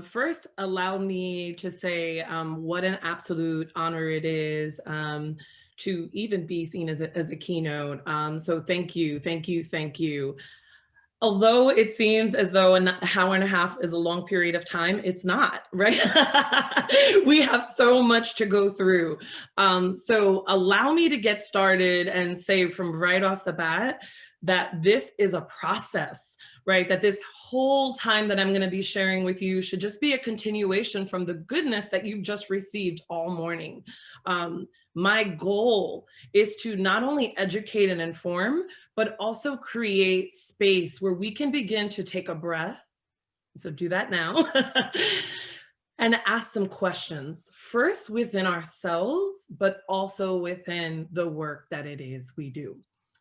First, allow me to say what an absolute honor it is to even be seen as a keynote. So thank you, thank you, thank you. Although it seems as though an hour and a half is a long period of time, it's not, right? We have so much to go through. So allow me to get started and say from right off the bat that this is a process, right? That this whole time that I'm going to be sharing with you should just be a continuation from the goodness that you've just received all morning. My goal is to not only educate and inform, but also create space where we can begin to take a breath. So do that now. And ask some questions, first within ourselves, but also within the work that it is we do.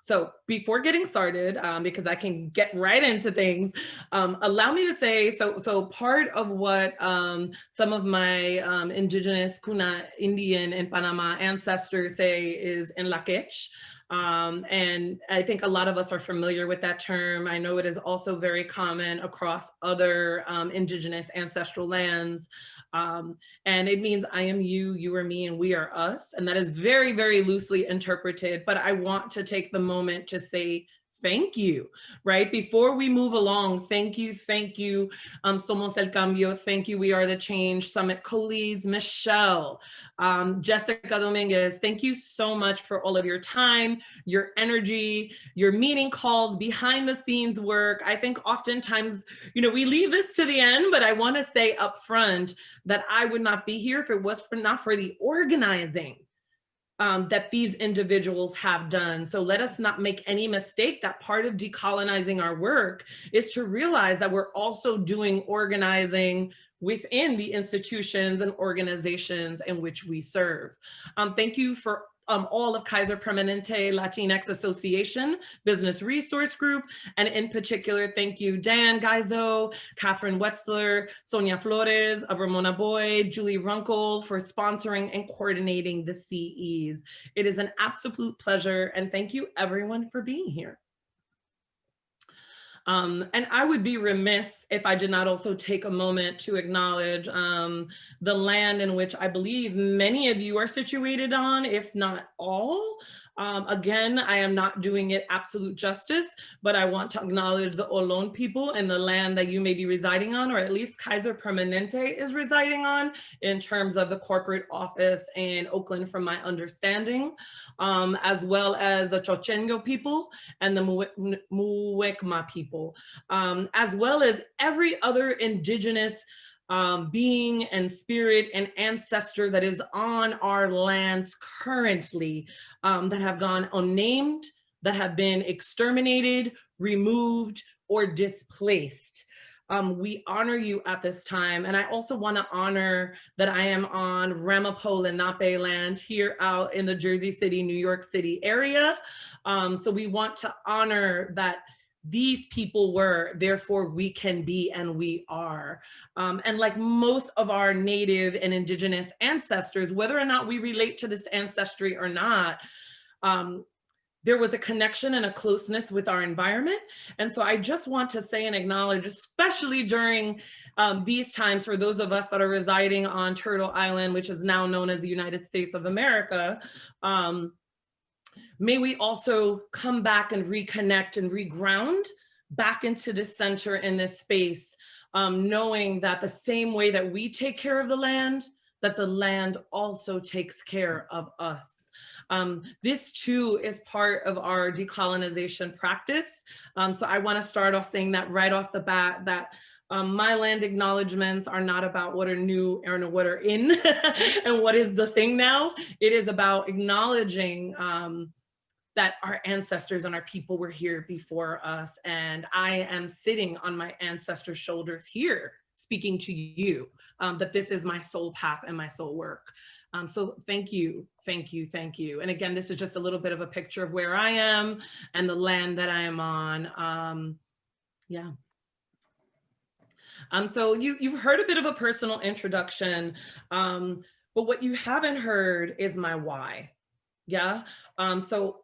So before getting started, because I can get right into things, allow me to say, so part of what some of my indigenous Kuna Indian and Panama ancestors say is en la quech. And I think a lot of us are familiar with that term. I know it is also very common across other indigenous ancestral lands. And it means I am you, you are me, and we are us. And that is very, very loosely interpreted, but I want to take the moment to say thank you, right? Before we move along, thank you, Somos el cambio, thank you, we are the change, Summit co-leads, Michelle, Jessica Dominguez, thank you so much for all of your time, your energy, your meeting calls, behind the scenes work. I think oftentimes, we leave this to the end, but I wanna say up front that I would not be here if it was not for the organizing that these individuals have done. So let us not make any mistake that part of decolonizing our work is to realize that we're also doing organizing within the institutions and organizations in which we serve. Thank you for all of Kaiser Permanente LatinX Association, Business Resource Group, and in particular, thank you, Dan Gaizo, Catherine Wetzler, Sonia Flores, Ramona Boyd, Julie Runkle for sponsoring and coordinating the CEs. It is an absolute pleasure, and thank you everyone for being here. And I would be remiss if I did not also take a moment to acknowledge the land in which I believe many of you are situated on, if not all. Again, I am not doing it absolute justice, but I want to acknowledge the Olón people and the land that you may be residing on, or at least Kaiser Permanente is residing on in terms of the corporate office in Oakland, from my understanding, as well as the Chochenyo people and the Muwekma people, as well as every other indigenous being and spirit and ancestor that is on our lands currently, that have gone unnamed, that have been exterminated, removed, or displaced. We honor you at this time. And I also want to honor that I am on Ramapo Lenape land here out in the Jersey City, New York City area. So we want to honor that these people were, therefore we can be and we are. And like most of our native and indigenous ancestors, whether or not we relate to this ancestry or not, there was a connection and a closeness with our environment. And so I just want to say and acknowledge, especially during these times, for those of us that are residing on Turtle Island, which is now known as the United States of America, may we also come back and reconnect and reground back into this center in this space, knowing that the same way that we take care of the land, that the land also takes care of us. This too is part of our decolonization practice. So I want to start off saying that right off the bat, that my land acknowledgements are not about what are new and what are in and what is the thing now. It is about acknowledging that our ancestors and our people were here before us. And I am sitting on my ancestors' shoulders here, speaking to you, that this is my soul path and my soul work. So thank you, thank you, thank you. And again, this is just a little bit of a picture of where I am and the land that I am on. Yeah. So you've heard a bit of a personal introduction, but what you haven't heard is my why. Yeah. So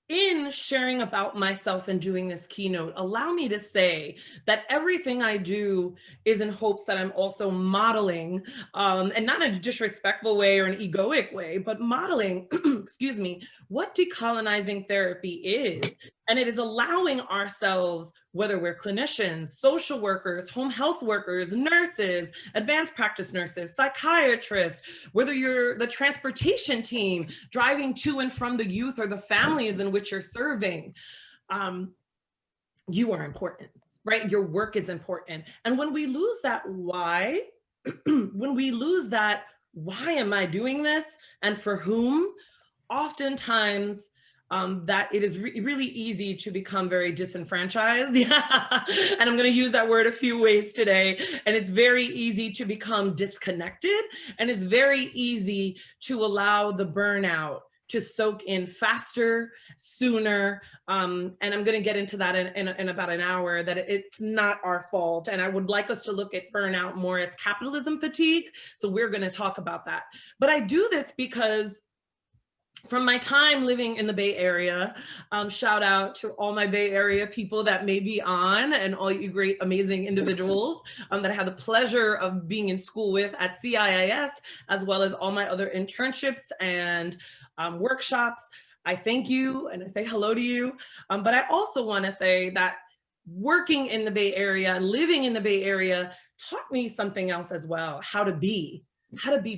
in sharing about myself and doing this keynote, allow me to say that everything I do is in hopes that I'm also modeling, and not in a disrespectful way or an egoic way, but modeling, excuse me, what decolonizing therapy is. And it is allowing ourselves, whether we're clinicians, social workers, home health workers, nurses, advanced practice nurses, psychiatrists, whether you're the transportation team driving to and from the youth or the families in which you're serving, you are important, right? Your work is important. And when we lose that why, when we lose that, why am I doing this and for whom, oftentimes that it is really easy to become very disenfranchised. Yeah. And I'm going to use that word a few ways today. And it's very easy to become disconnected. And it's very easy to allow the burnout to soak in faster, sooner. And I'm going to get into that in about an hour, that it's not our fault. And I would like us to look at burnout more as capitalism fatigue. So we're going to talk about that. But I do this because from my time living in the Bay Area, shout out to all my Bay Area people that may be on, and all you great, amazing individuals that I had the pleasure of being in school with at CIIS, as well as all my other internships and workshops. I thank you and I say hello to you. But I also want to say that working in the Bay Area, living in the Bay Area, taught me something else as well: how to be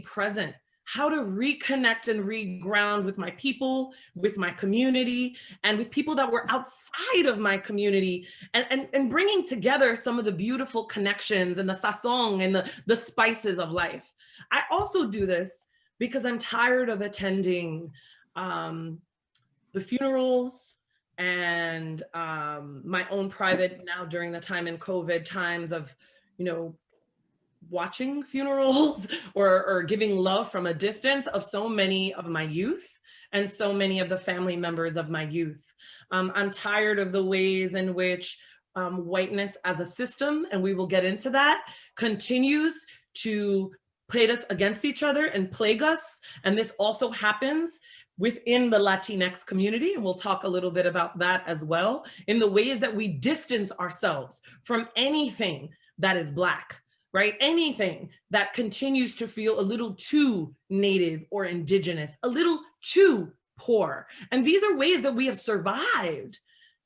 present, how to reconnect and reground with my people, with my community, and with people that were outside of my community, and bringing together some of the beautiful connections and the sazon and the spices of life. I also do this because I'm tired of attending the funerals and my own private, now during the time in COVID times of, watching funerals or giving love from a distance of so many of my youth and so many of the family members of my youth. I'm tired of the ways in which whiteness as a system, and we will get into that, continues to pit us against each other and plague us. And this also happens within the Latinx community, and we'll talk a little bit about that as well, in the ways that we distance ourselves from anything that is Black, right? Anything that continues to feel a little too native or indigenous, a little too poor. And these are ways that we have survived.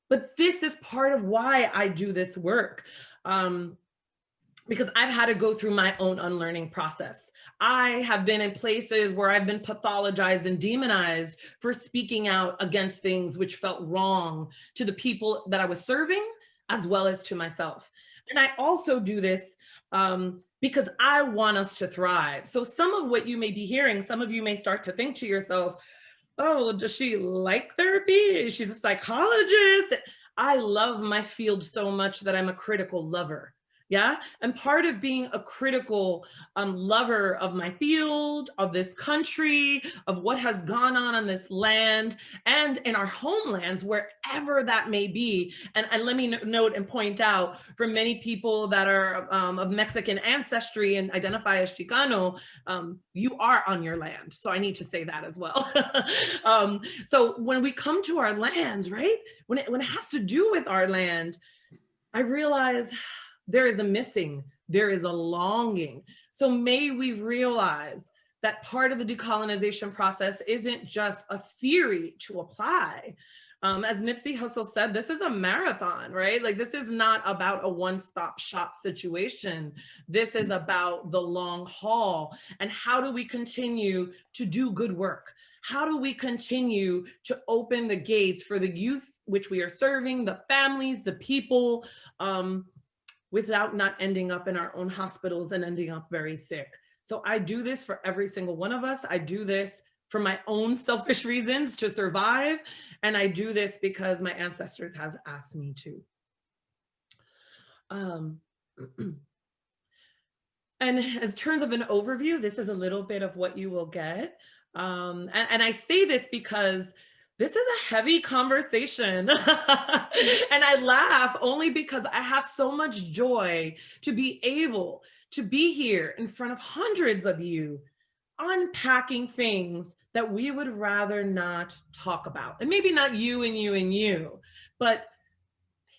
But this is part of why I do this work. Because I've had to go through my own unlearning process. I have been in places where I've been pathologized and demonized for speaking out against things which felt wrong to the people that I was serving, as well as to myself. And I also do this because I want us to thrive. So some of what you may be hearing, some of you may start to think to yourself, oh, does she like therapy? Is she a psychologist? I love my field so much that I'm a critical lover. Yeah. And part of being a critical lover of my field, of this country, of what has gone on this land and in our homelands, wherever that may be. And let me note and point out, for many people that are of Mexican ancestry and identify as Chicano, you are on your land. So I need to say that as well. So when we come to our lands, right, when it has to do with our land, I realize there is a missing, there is a longing. So may we realize that part of the decolonization process isn't just a theory to apply. As Nipsey Hussle said, this is a marathon, right? Like, this is not about a one-stop shop situation. This is about the long haul. And how do we continue to do good work? How do we continue to open the gates for the youth which we are serving, the families, the people, without not ending up in our own hospitals and ending up very sick? So I do this for every single one of us. I do this for my own selfish reasons to survive. And I do this because my ancestors has asked me to. And in terms of an overview, this is a little bit of what you will get. And I say this because this is a heavy conversation. And I laugh only because I have so much joy to be able to be here in front of hundreds of you, unpacking things that we would rather not talk about. And maybe not you and you and you, but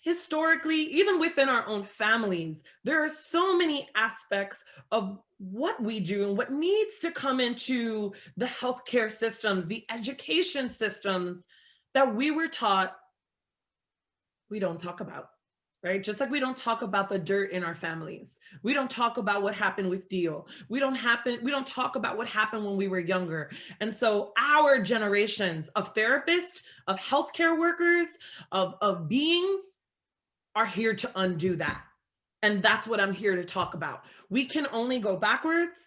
historically, even within our own families, there are so many aspects of what we do and what needs to come into the healthcare systems, the education systems that we were taught we don't talk about, right? Just like we don't talk about the dirt in our families. We don't talk about what happened with Dio. We don't talk about what happened when we were younger. And so our generations of therapists, of healthcare workers, of beings are here to undo that. And that's what I'm here to talk about. We can only go backwards,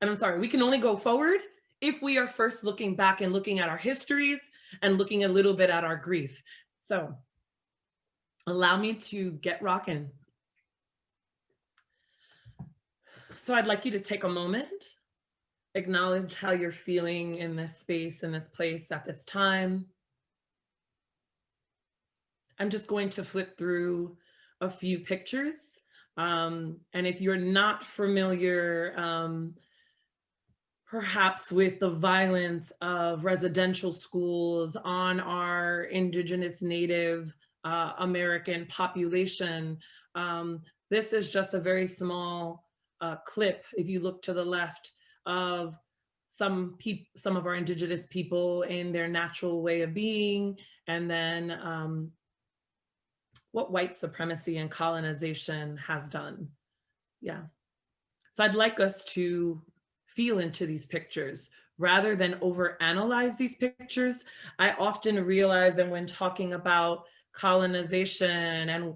and I'm sorry, we can only go forward if we are first looking back and looking at our histories and looking a little bit at our grief. So allow me to get rocking. So I'd like you to take a moment, acknowledge how you're feeling in this space, in this place at this time. I'm just going to flip through a few pictures. And if you're not familiar, perhaps with the violence of residential schools on our Indigenous Native American population, this is just a very small clip, if you look to the left, of some of our Indigenous people in their natural way of being, and then what white supremacy and colonization has done. Yeah. So I'd like us to feel into these pictures rather than overanalyze these pictures. I often realize that when talking about colonization and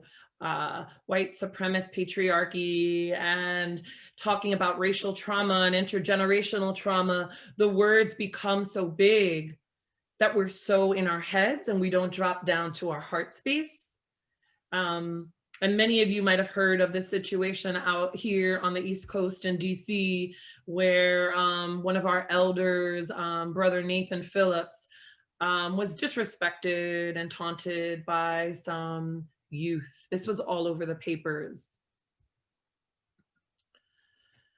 white supremacist patriarchy and talking about racial trauma and intergenerational trauma, the words become so big that we're so in our heads and we don't drop down to our heart space. And many of you might have heard of this situation out here on the East Coast in DC, where one of our elders, Brother Nathan Phillips, was disrespected and taunted by some youth. This was all over the papers.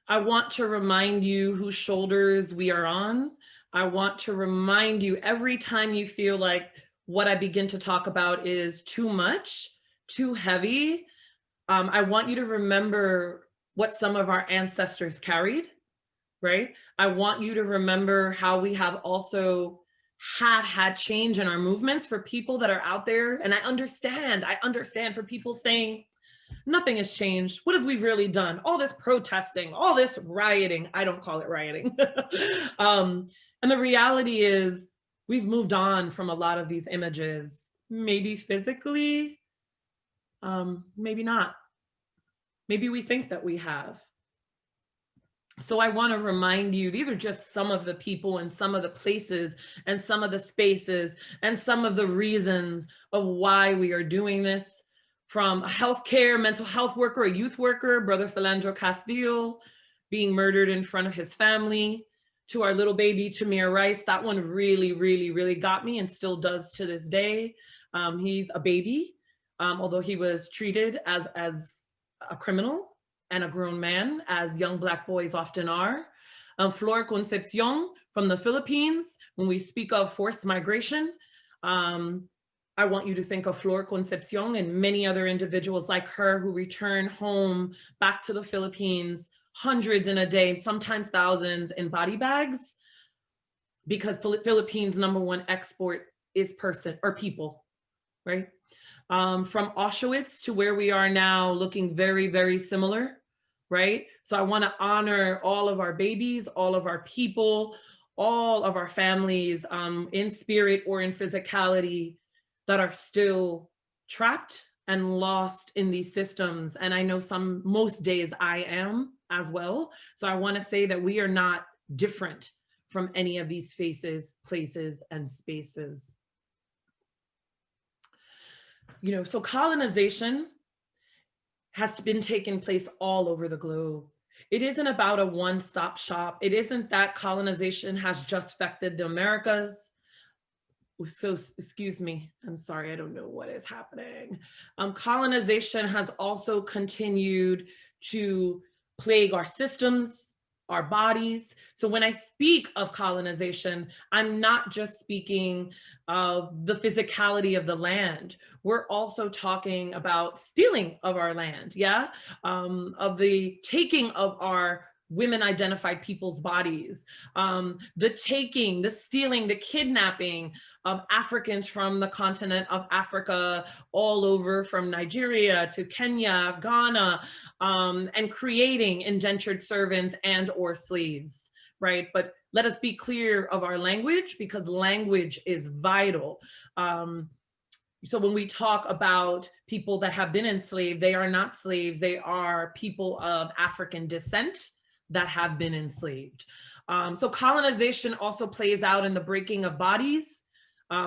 I want to remind you whose shoulders we are on. I want to remind you every time you feel like what I begin to talk about is too much, too heavy, I want you to remember what some of our ancestors carried, right? I want you to remember how we have also had change in our movements for people that are out there. And I understand for people saying, nothing has changed. What have we really done? All this protesting, all this rioting. I don't call it rioting. And the reality is we've moved on from a lot of these images, maybe physically, maybe not. Maybe we think that we have. So I want to remind you, these are just some of the people and some of the places and some of the spaces and some of the reasons of why we are doing this. From a healthcare, mental health worker, a youth worker, Brother Philandro Castillo, being murdered in front of his family, to our little baby, Tamir Rice. That one really, really, really got me and still does to this day. He's a baby, although he was treated as a criminal and a grown man, as young Black boys often are. Flor Concepcion from the Philippines. When we speak of forced migration, I want you to think of Flor Concepcion and many other individuals like her who return home back to the Philippines, hundreds in a day, sometimes thousands, in body bags, because Philippines' #1 export is people, right? From Auschwitz to where we are now, looking very, very similar, right? So I want to honor all of our babies, all of our people, all of our families in spirit or in physicality that are still trapped and lost in these systems. And I know most days I am as well. So I want to say that we are not different from any of these faces, places, and spaces. So colonization has been taking place all over the globe. It isn't about a one-stop shop. It isn't that colonization has just affected the Americas. So, excuse me, I'm sorry, I don't know what is happening. Colonization has also continued to plague our systems, our bodies. So when I speak of colonization, I'm not just speaking of the physicality of the land. We're also talking about stealing of our land, yeah? Of the taking of our women identified people's bodies, the taking, the stealing, the kidnapping of Africans from the continent of Africa, all over from Nigeria to Kenya, Ghana, and creating indentured servants and or slaves, right? But let us be clear of our language, because language is vital. So when we talk about people that have been enslaved, they are not slaves, they are people of African descent that have been enslaved. So colonization also plays out in the breaking of bodies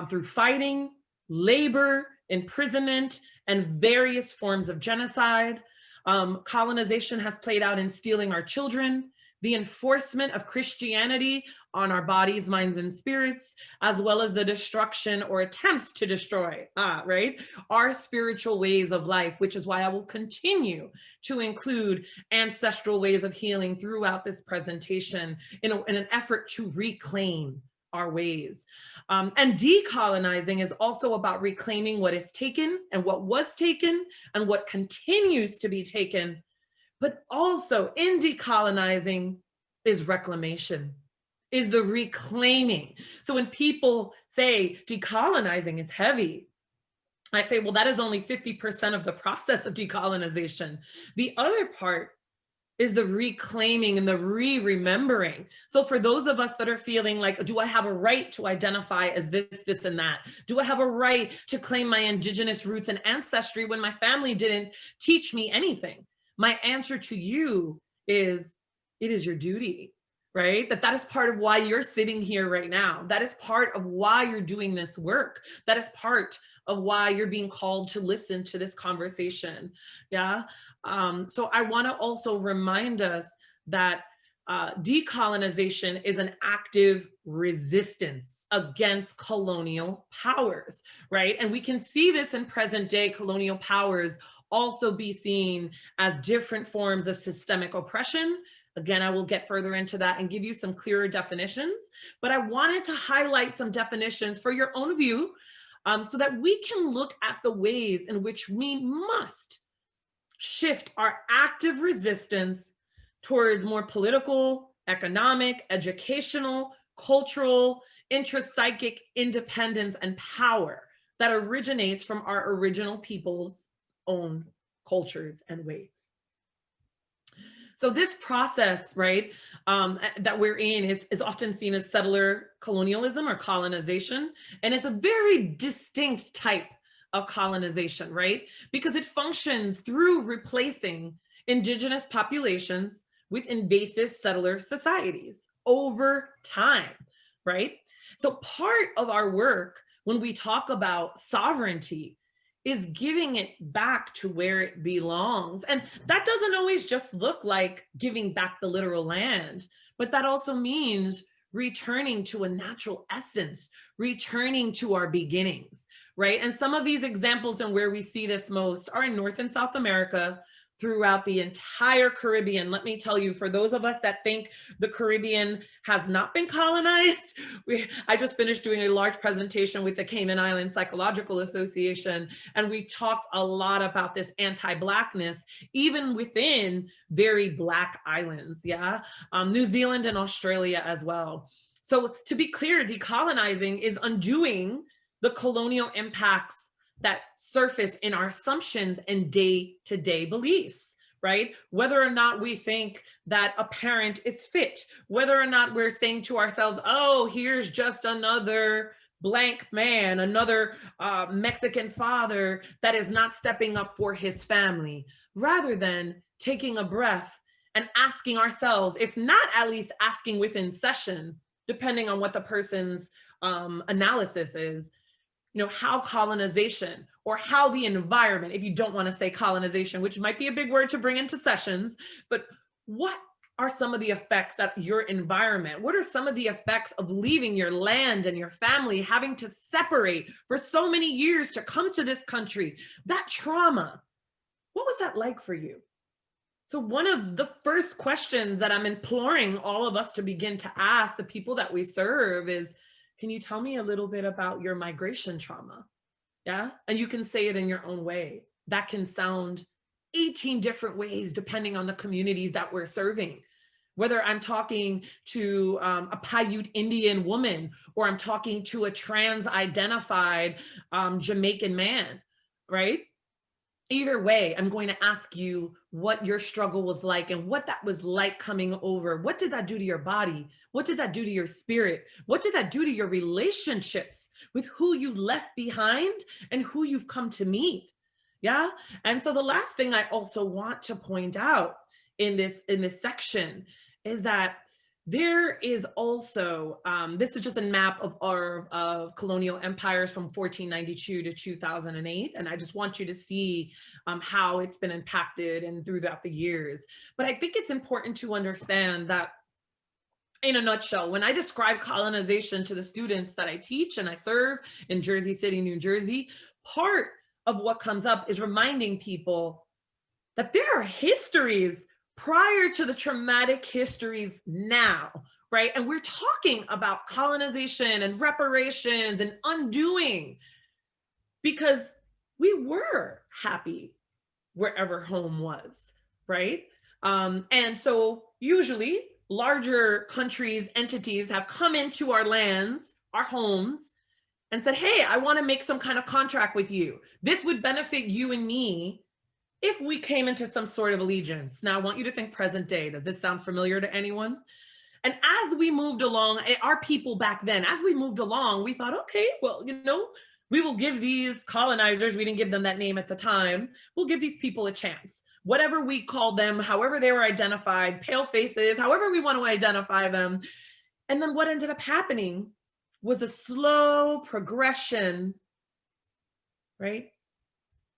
through fighting, labor, imprisonment, and various forms of genocide. Colonization has played out in stealing our children, the enforcement of Christianity on our bodies, minds, and spirits, as well as the destruction or attempts to destroy, right, our spiritual ways of life, which is why I will continue to include ancestral ways of healing throughout this presentation in an effort to reclaim our ways. And decolonizing is also about reclaiming what is taken and what was taken and what continues to be taken. But also in decolonizing is reclamation, is the reclaiming. So when people say decolonizing is heavy, I say, well, that is only 50% of the process of decolonization. The other part is the reclaiming and the remembering. So for those of us that are feeling like, do I have a right to identify as this, this, and that? Do I have a right to claim my indigenous roots and ancestry when my family didn't teach me anything? My answer to you is, it is your duty, right? That is part of why you're sitting here right now. That is part of why you're doing this work. That is part of why you're being called to listen to this conversation, yeah? So I wanna also remind us that decolonization is an active resistance against colonial powers, right? And we can see this in present day colonial powers also be seen as different forms of systemic oppression. Again, I will get further into that and give you some clearer definitions, but I wanted to highlight some definitions for your own view so that we can look at the ways in which we must shift our active resistance towards more political, economic, educational, cultural, intrapsychic independence and power that originates from our original people's own cultures and ways. So this process, right, that we're in is often seen as settler colonialism or colonization, and it's a very distinct type of colonization, right? Because it functions through replacing indigenous populations with invasive settler societies over time, right? So part of our work when we talk about sovereignty is giving it back to where it belongs. And that doesn't always just look like giving back the literal land, but that also means returning to a natural essence, returning to our beginnings, right? And some of these examples and where we see this most are in North and South America, throughout the entire Caribbean. Let me tell you, for those of us that think the Caribbean has not been colonized, I just finished doing a large presentation with the Cayman Islands Psychological Association, and we talked a lot about this anti-Blackness, even within very Black islands, yeah? New Zealand and Australia as well. So to be clear, decolonizing is undoing the colonial impacts that surface in our assumptions and day-to-day beliefs, right? Whether or not we think that a parent is fit, whether or not we're saying to ourselves, oh, here's just another blank man, another Mexican father that is not stepping up for his family, rather than taking a breath and asking ourselves, if not at least asking within session, depending on what the person's analysis is, you know, how colonization or how the environment, if you don't want to say colonization, which might be a big word to bring into sessions, but what are some of the effects of your environment? What are some of the effects of leaving your land and your family, having to separate for so many years to come to this country? That trauma, what was that like for you? So one of the first questions that I'm imploring all of us to begin to ask the people that we serve is, can you tell me a little bit about your migration trauma? Yeah. And you can say it in your own way. That can sound 18 different ways depending on the communities that we're serving. Whether I'm talking to a Paiute Indian woman, or I'm talking to a trans-identified Jamaican man, right? Either way, I'm going to ask you what your struggle was like and what that was like coming over. What did that do to your body? What did that do to your spirit? What did that do to your relationships with who you left behind and who you've come to meet? Yeah. And so the last thing I also want to point out in this section is that there is also, this is just a map of colonial empires from 1492 to 2008. And I just want you to see how it's been impacted and throughout the years. But I think it's important to understand that, in a nutshell, when I describe colonization to the students that I teach and I serve in Jersey City, New Jersey, part of what comes up is reminding people that there are histories prior to the traumatic histories now, right? And we're talking about colonization and reparations and undoing, because we were happy wherever home was, right? And so usually larger countries, entities have come into our lands, our homes, and said, hey, I want to make some kind of contract with you. This would benefit you and me if we came into some sort of allegiance. Now, I want you to think present day. Does this sound familiar to anyone? And as we moved along, our people back then, as we moved along, we thought, okay, well, we will give these colonizers, we didn't give them that name at the time, we'll give these people a chance. Whatever we called them, however they were identified, pale faces, however we want to identify them. And then what ended up happening was a slow progression, right,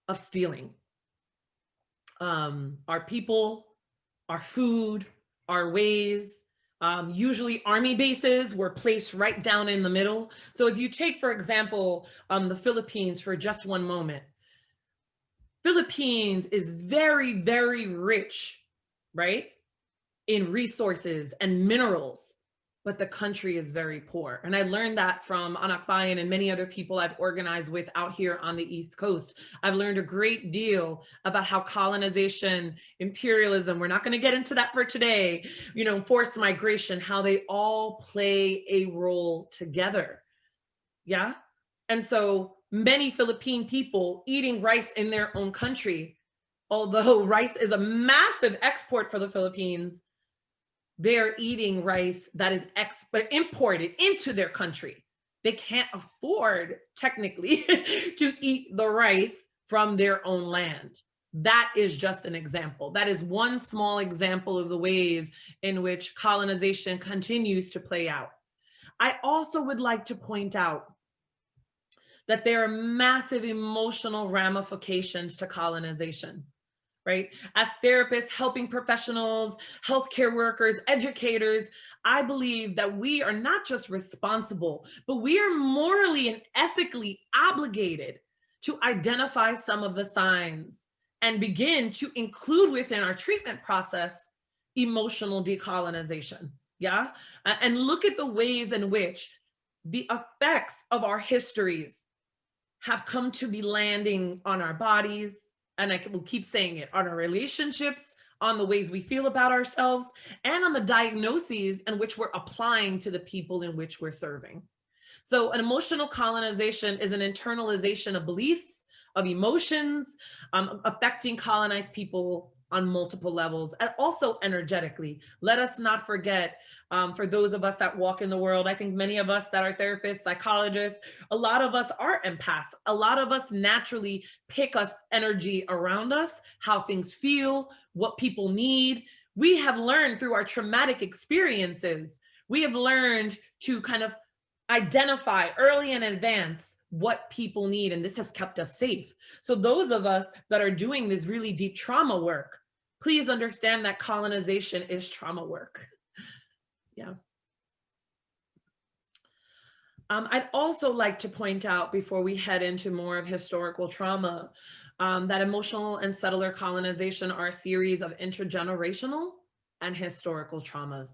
of stealing. Our people, our food, our ways. Usually army bases were placed right down in the middle. So if you take, for example, the Philippines for just one moment, Philippines is very, very rich, right, in resources and minerals, but the country is very poor. And I learned that from Anak Bayan and many other people I've organized with out here on the East Coast. I've learned a great deal about how colonization, imperialism, we're not going to get into that for today, forced migration, how they all play a role together. Yeah. And so many Philippine people eating rice in their own country, although rice is a massive export for the Philippines, they're eating rice that is imported into their country. They can't afford, technically, to eat the rice from their own land. That is just an example. That is one small example of the ways in which colonization continues to play out. I also would like to point out that there are massive emotional ramifications to colonization. Right? As therapists, helping professionals, healthcare workers, educators, I believe that we are not just responsible, but we are morally and ethically obligated to identify some of the signs and begin to include within our treatment process emotional decolonization. Yeah. And look at the ways in which the effects of our histories have come to be landing on our bodies, and I will keep saying it, on our relationships, on the ways we feel about ourselves, and on the diagnoses in which we're applying to the people in which we're serving. So an emotional colonization is an internalization of beliefs, of emotions, affecting colonized people on multiple levels, and also energetically. Let us not forget, for those of us that walk in the world, I think many of us that are therapists, psychologists, a lot of us are empaths. A lot of us naturally pick us energy around us, how things feel, what people need. We have learned through our traumatic experiences, we have learned to kind of identify early in advance what people need, and this has kept us safe. So those of us that are doing this really deep trauma work, please understand that colonization is trauma work. Yeah. I'd also like to point out, before we head into more of historical trauma, that emotional and settler colonization are a series of intergenerational and historical traumas,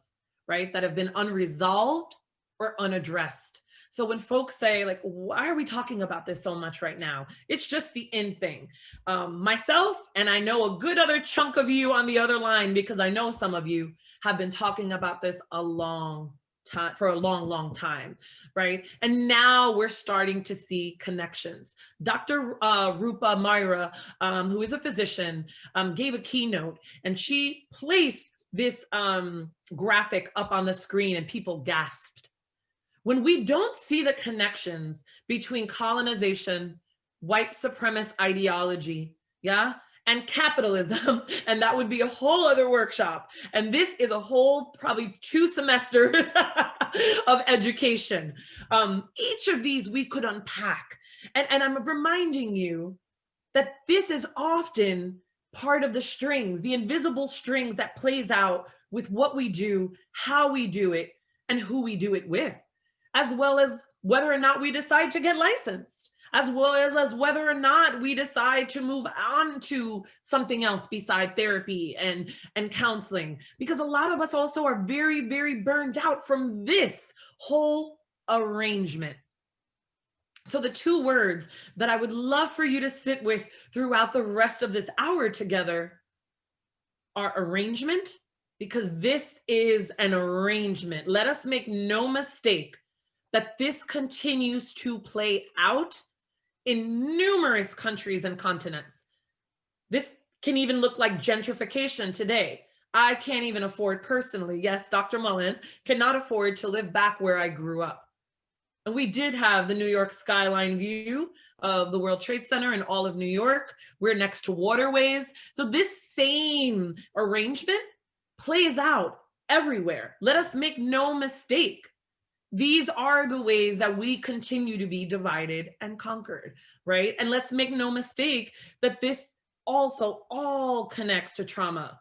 right? That have been unresolved or unaddressed. So when folks say like, why are we talking about this so much right now? It's just the in thing. Myself, and I know a good other chunk of you on the other line, because I know some of you have been talking about this a long time, for a long, long time, right? And now we're starting to see connections. Dr. Rupa Myra, who is a physician, gave a keynote, and she placed this graphic up on the screen, and people gasped. When we don't see the connections between colonization, white supremacist ideology, yeah, and capitalism, and that would be a whole other workshop. And this is a whole probably 2 semesters of education. Each of these we could unpack. And I'm reminding you that this is often part of the strings, the invisible strings that plays out with what we do, how we do it, and who we do it with, as well as whether or not we decide to get licensed, as well as whether or not we decide to move on to something else beside therapy and counseling. Because a lot of us also are very, very burned out from this whole arrangement. So the 2 words that I would love for you to sit with throughout the rest of this hour together are arrangement, because this is an arrangement. Let us make no mistake that this continues to play out in numerous countries and continents. This can even look like gentrification today. I can't even afford personally, yes, Dr. Mullan cannot afford to live back where I grew up. And we did have the New York skyline view of the World Trade Center and all of New York. We're next to waterways. So this same arrangement plays out everywhere. Let us make no mistake. These are the ways that we continue to be divided and conquered, right? And let's make no mistake that this also all connects to trauma,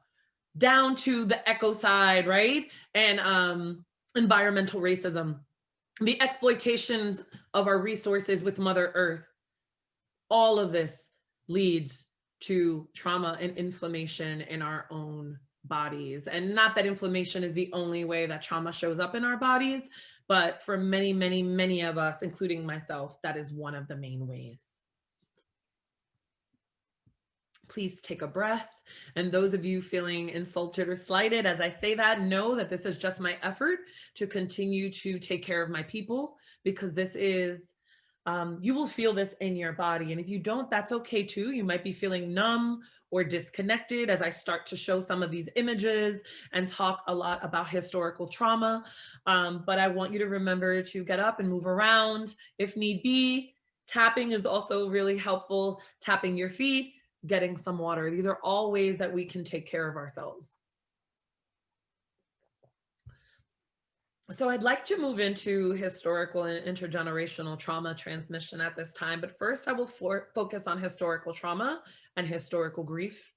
down to the ecocide, right? And environmental racism, the exploitations of our resources with Mother Earth. All of this leads to trauma and inflammation in our own bodies. And not that inflammation is the only way that trauma shows up in our bodies, but for many, many, many of us, including myself, that is one of the main ways. Please take a breath. And those of you feeling insulted or slighted as I say that, know that this is just my effort to continue to take care of my people, because this is, you will feel this in your body. And if you don't, that's okay too. You might be feeling numb or disconnected as I start to show some of these images and talk a lot about historical trauma. But I want you to remember to get up and move around if need be. Tapping is also really helpful. Tapping your feet, getting some water. These are all ways that we can take care of ourselves. So I'd like to move into historical and intergenerational trauma transmission at this time, but first I will focus on historical trauma and historical grief.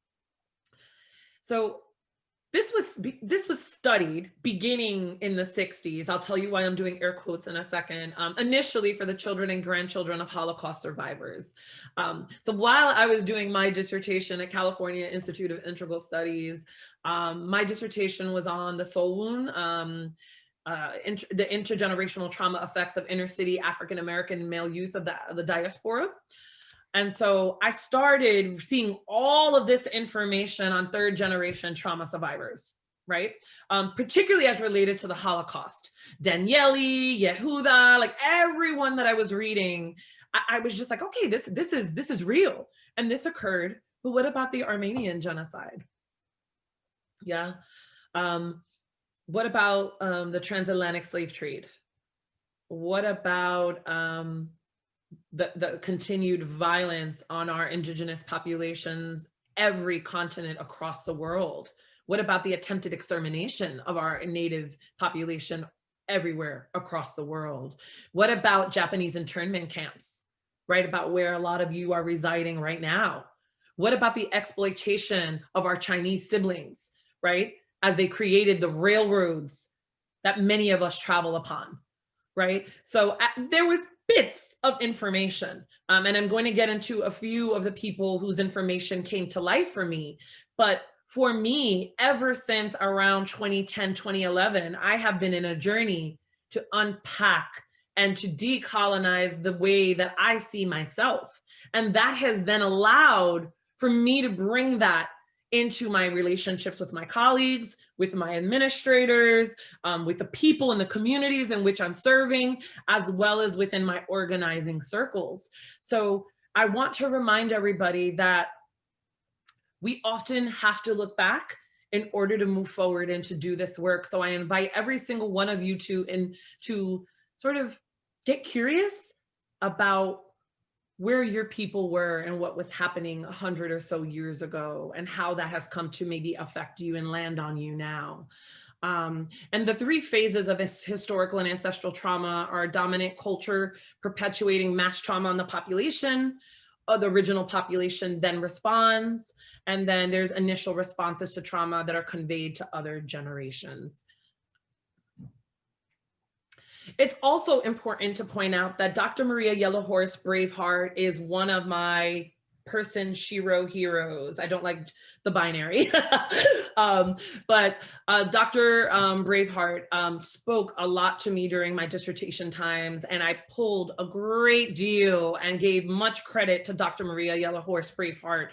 So this was studied beginning in the 60s. I'll tell you why I'm doing air quotes in a second. Initially for the children and grandchildren of Holocaust survivors. So while I was doing my dissertation at California Institute of Integral Studies, my dissertation was on the soul wound, the intergenerational trauma effects of inner city African-American male youth of the diaspora. And so I started seeing all of this information on 3rd generation trauma survivors, right? Particularly as related to the Holocaust. Daniele, Yehuda, like everyone that I was reading, I was just like, okay, this is real. And this occurred, but what about the Armenian genocide? Yeah. What about the transatlantic slave trade? What about the continued violence on our indigenous populations, every continent across the world? What about the attempted extermination of our native population everywhere across the world? What about Japanese internment camps, right? About where a lot of you are residing right now. What about the exploitation of our Chinese siblings, right? As they created the railroads that many of us travel upon, right? So there was bits of information. And I'm going to get into a few of the people whose information came to life for me. But for me, ever since around 2010, 2011, I have been in a journey to unpack and to decolonize the way that I see myself. And that has then allowed for me to bring that into my relationships with my colleagues, with my administrators, with the people in the communities in which I'm serving, as well as within my organizing circles. So I want to remind everybody that we often have to look back in order to move forward and to do this work. So I invite every single one of you to sort of get curious about where your people were and what was happening 100 or so years ago, and how that has come to maybe affect you and land on you now. And the three phases of this historical and ancestral trauma are dominant culture perpetuating mass trauma on the population. The original population then responds, and then there's initial responses to trauma that are conveyed to other generations. It's also important to point out that Dr. Maria Yellowhorse Braveheart is one of my person Shiro heroes. I don't like the binary, but Dr. Braveheart spoke a lot to me during my dissertation times, and I pulled a great deal and gave much credit to Dr. Maria Yellowhorse Braveheart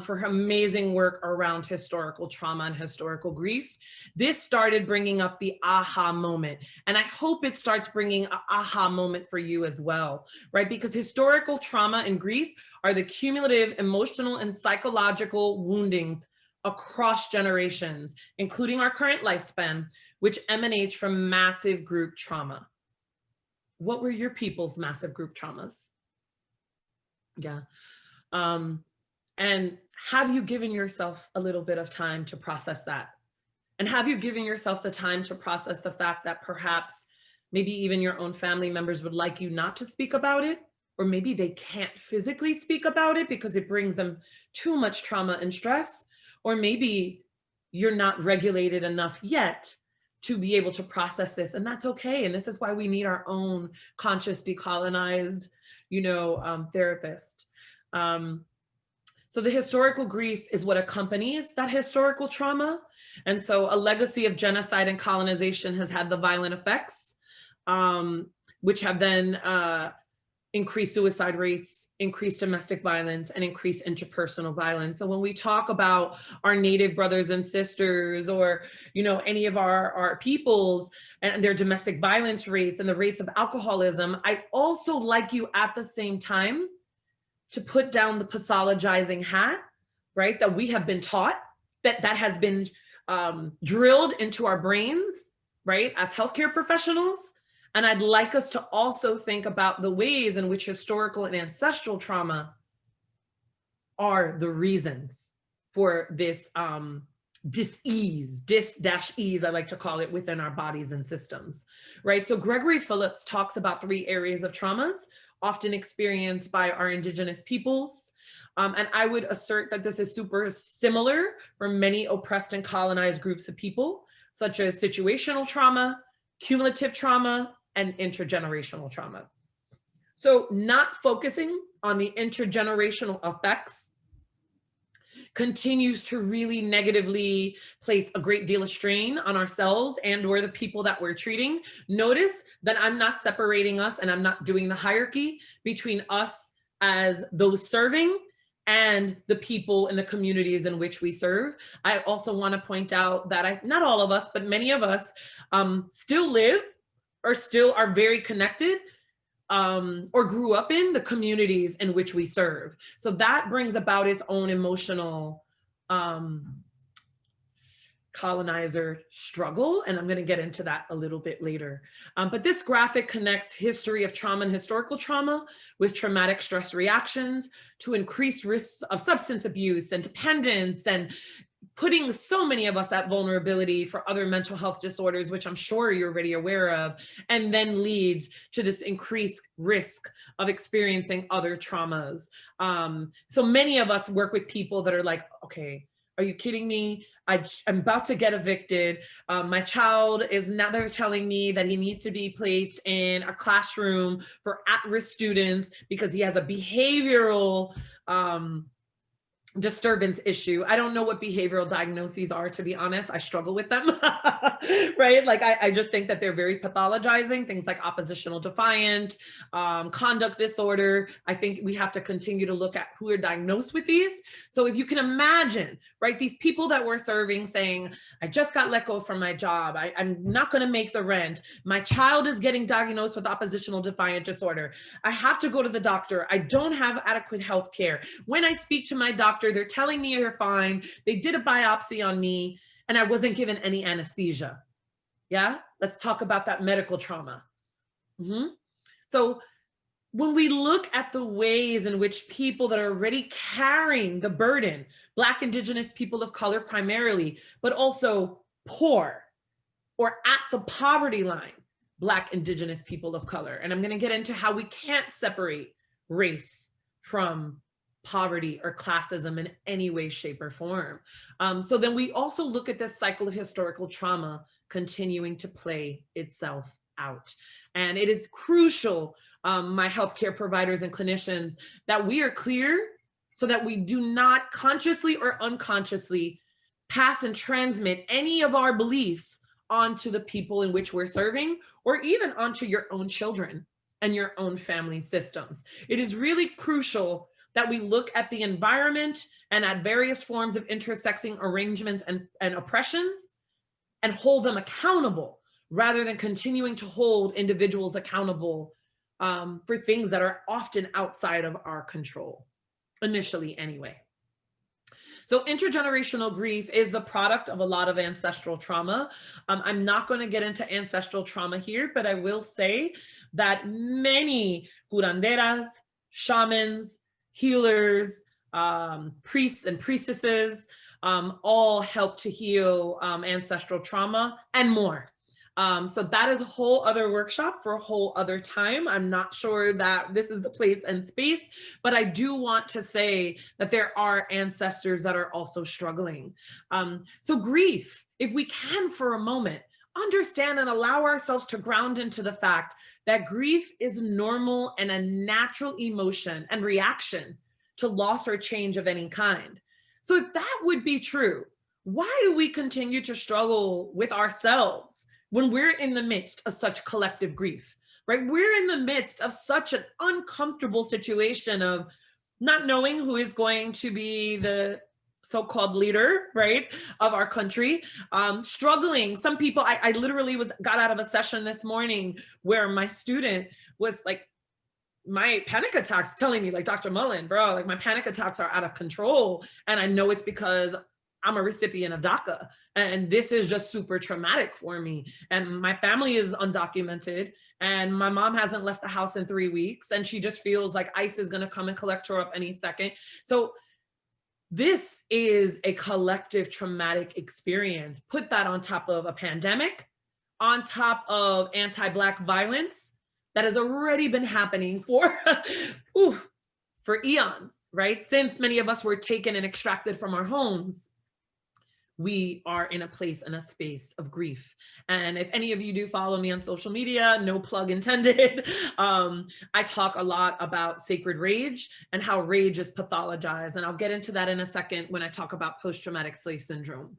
for her amazing work around historical trauma and historical grief. This started bringing up the aha moment, and I hope it starts bringing an aha moment for you as well, right? Because historical trauma and grief are the cumulative emotional and psychological woundings across generations, including our current lifespan, which emanates from massive group trauma. What were your people's massive group traumas? Yeah. And have you given yourself a little bit of time to process that? And have you given yourself the time to process the fact that perhaps maybe even your own family members would like you not to speak about it? Or maybe they can't physically speak about it because it brings them too much trauma and stress. Or maybe you're not regulated enough yet to be able to process this, and that's okay. And this is why we need our own conscious decolonized, therapist. So the historical grief is what accompanies that historical trauma. And so a legacy of genocide and colonization has had the violent effects, which have then increased suicide rates, increased domestic violence, and increased interpersonal violence. So when we talk about our Native brothers and sisters, or any of our peoples and their domestic violence rates and the rates of alcoholism, I'd also like you at the same time to put down the pathologizing hat, right? That we have been taught, that has been drilled into our brains, right? As healthcare professionals. And I'd like us to also think about the ways in which historical and ancestral trauma are the reasons for this dis-ease, dis-ease, I like to call it, within our bodies and systems, right? So Gregory Phillips talks about 3 areas of traumas often experienced by our indigenous peoples. And I would assert that this is super similar for many oppressed and colonized groups of people, such as situational trauma, cumulative trauma, and intergenerational trauma. So not focusing on the intergenerational effects continues to really negatively place a great deal of strain on ourselves and or the people that we're treating. Notice that I'm not separating us, and I'm not doing the hierarchy between us as those serving and the people in the communities in which we serve. I also want to point out that not all of us, but many of us still live or still are very connected or grew up in the communities in which we serve. So that brings about its own emotional colonizer struggle, and I'm going to get into that a little bit later. But this graphic connects history of trauma and historical trauma with traumatic stress reactions to increased risks of substance abuse and dependence, and putting so many of us at vulnerability for other mental health disorders, which I'm sure you're already aware of, and then leads to this increased risk of experiencing other traumas. So many of us work with people that are like, okay, Are you kidding me? I'm about to get evicted. My child is now, they're telling me that he needs to be placed in a classroom for at-risk students because he has a behavioral disturbance issue. I don't know what behavioral diagnoses are, to be honest. I struggle with them, right? Like, I just think that they're very pathologizing, things like oppositional defiant, conduct disorder. I think we have to continue to look at who are diagnosed with these. So if you can imagine, right, these people that we're serving saying, I just got let go from my job. I'm not going to make the rent. My child is getting diagnosed with oppositional defiant disorder. I have to go to the doctor. I don't have adequate health care. When I speak to my doctor, they're telling me they're fine. They did a biopsy on me and I wasn't given any anesthesia. Yeah, let's talk about that medical trauma. So when we look at the ways in which people that are already carrying the burden, Black, Indigenous, people of color primarily, but also poor or at the poverty line, Black, Indigenous, people of color. And I'm going to get into how we can't separate race from poverty or classism in any way, shape, or form. So then we also look at this cycle of historical trauma continuing to play itself out. And it is crucial, my healthcare providers and clinicians, that we are clear so that we do not consciously or unconsciously pass and transmit any of our beliefs onto the people in which we're serving, or even onto your own children and your own family systems. It is really crucial that we look at the environment and at various forms of intersecting arrangements and oppressions and hold them accountable, rather than continuing to hold individuals accountable for things that are often outside of our control, initially anyway. So intergenerational grief is the product of a lot of ancestral trauma. I'm not going to get into ancestral trauma here, but I will say that many curanderas, shamans, healers, priests and priestesses all help to heal ancestral trauma and more. So that is a whole other workshop for a whole other time. I'm not sure that this is the place and space, but I do want to say that there are ancestors that are also struggling. So grief, if we can for a moment, understand and allow ourselves to ground into the fact that grief is normal and a natural emotion and reaction to loss or change of any kind. So if that would be true, why do we continue to struggle with ourselves when we're in the midst of such collective grief, right? We're in the midst of such an uncomfortable situation of not knowing who is going to be the so-called leader, right, of our country, struggling. Some people, I literally got out of a session this morning where my student was like, my panic attacks telling me like, Dr. Mullan, bro, like my panic attacks are out of control. And I know it's because I'm a recipient of DACA. And this is just super traumatic for me. And my family is undocumented. And my mom hasn't left the house in 3 weeks. And she just feels like ICE is going to come and collect her up any second. So this is a collective traumatic experience. Put that on top of a pandemic, on top of anti-Black violence that has already been happening for, for eons, right? Since many of us were taken and extracted from our homes, we are in a place and a space of grief. And if any of you do follow me on social media, no plug intended, I talk a lot about sacred rage and how rage is pathologized. And I'll get into that in a second when I talk about post-traumatic slave syndrome.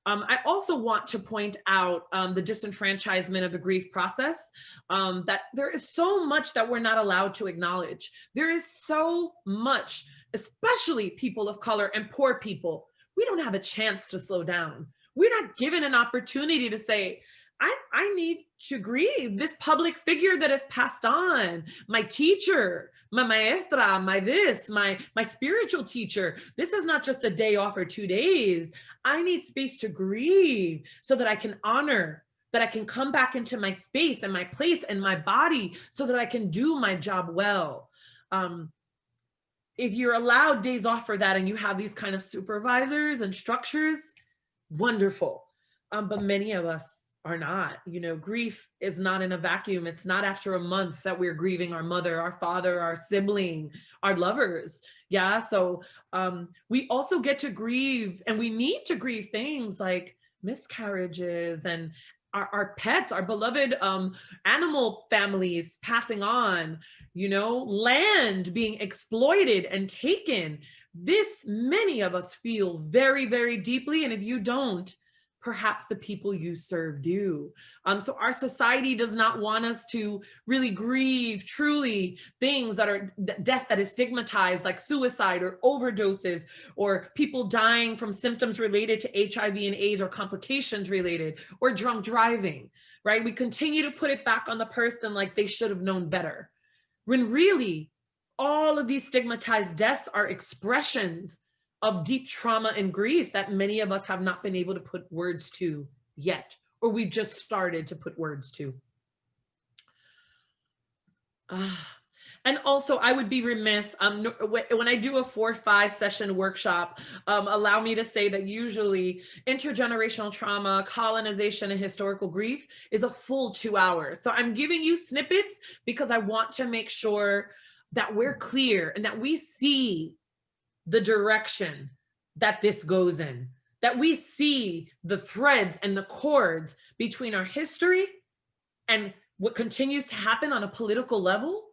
I also want to point out the disenfranchisement of the grief process, that there is so much that we're not allowed to acknowledge. There is so much, especially people of color and poor people. We don't have a chance to slow down. We're not given an opportunity to say, I need to grieve this public figure that has passed on, my teacher, my maestra, my this, my spiritual teacher. This is not just a day off or 2 days. I need space to grieve so that I can honor, that I can come back into my space and my place and my body so that I can do my job well. If you're allowed days off for that and you have these kind of supervisors and structures, wonderful. But many of us are not. You know, grief is not in a vacuum. It's not after a month that we're grieving our mother, our father, our sibling, our lovers. Yeah. So we also get to grieve, and we need to grieve things like miscarriages and our pets, our beloved animal families passing on, you know, land being exploited and taken. This, many of us feel very, very deeply. And if you don't, perhaps the people you serve do. So our society does not want us to really grieve truly things that are death that is stigmatized, like suicide or overdoses, or people dying from symptoms related to HIV and AIDS, or complications related, or drunk driving, right? We continue to put it back on the person like they should have known better, when really all of these stigmatized deaths are expressions of deep trauma and grief that many of us have not been able to put words to yet, or we just started to put words to. And also, I would be remiss, when I do a 4-5 session workshop, allow me to say that usually intergenerational trauma, colonization, and historical grief is a full 2 hours. So I'm giving you snippets because I want to make sure that we're clear and that we see the direction that this goes in, that we see the threads and the cords between our history and what continues to happen on a political level,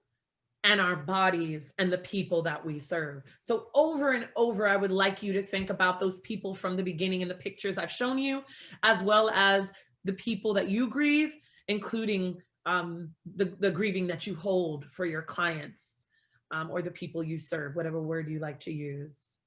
and our bodies and the people that we serve. So over and over, I would like you to think about those people from the beginning in the pictures I've shown you, as well as the people that you grieve, including the grieving that you hold for your clients, or the people you serve, whatever word you like to use.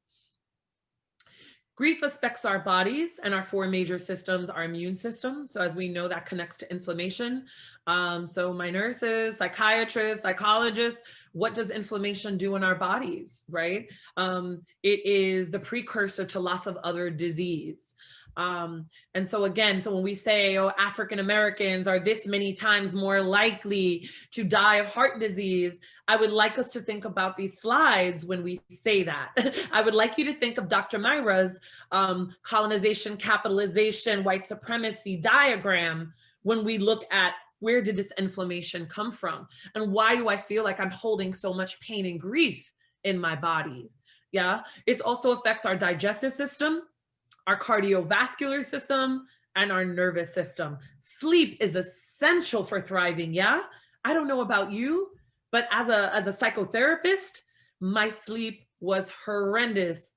Grief affects our bodies and our 4 major systems, our immune system. So as we know, that connects to inflammation. So my nurses, psychiatrists, psychologists, what does inflammation do in our bodies, right? It is the precursor to lots of other disease. And so again, so when we say, oh, African Americans are this many times more likely to die of heart disease, I would like us to think about these slides when we say that. I would like you to think of Dr. Myra's colonization, capitalization, white supremacy diagram when we look at where did this inflammation come from? And why do I feel like I'm holding so much pain and grief in my body? Yeah, it also affects our digestive system, our cardiovascular system, and our nervous system. Sleep is essential for thriving, yeah? I don't know about you, but as a psychotherapist, my sleep was horrendous.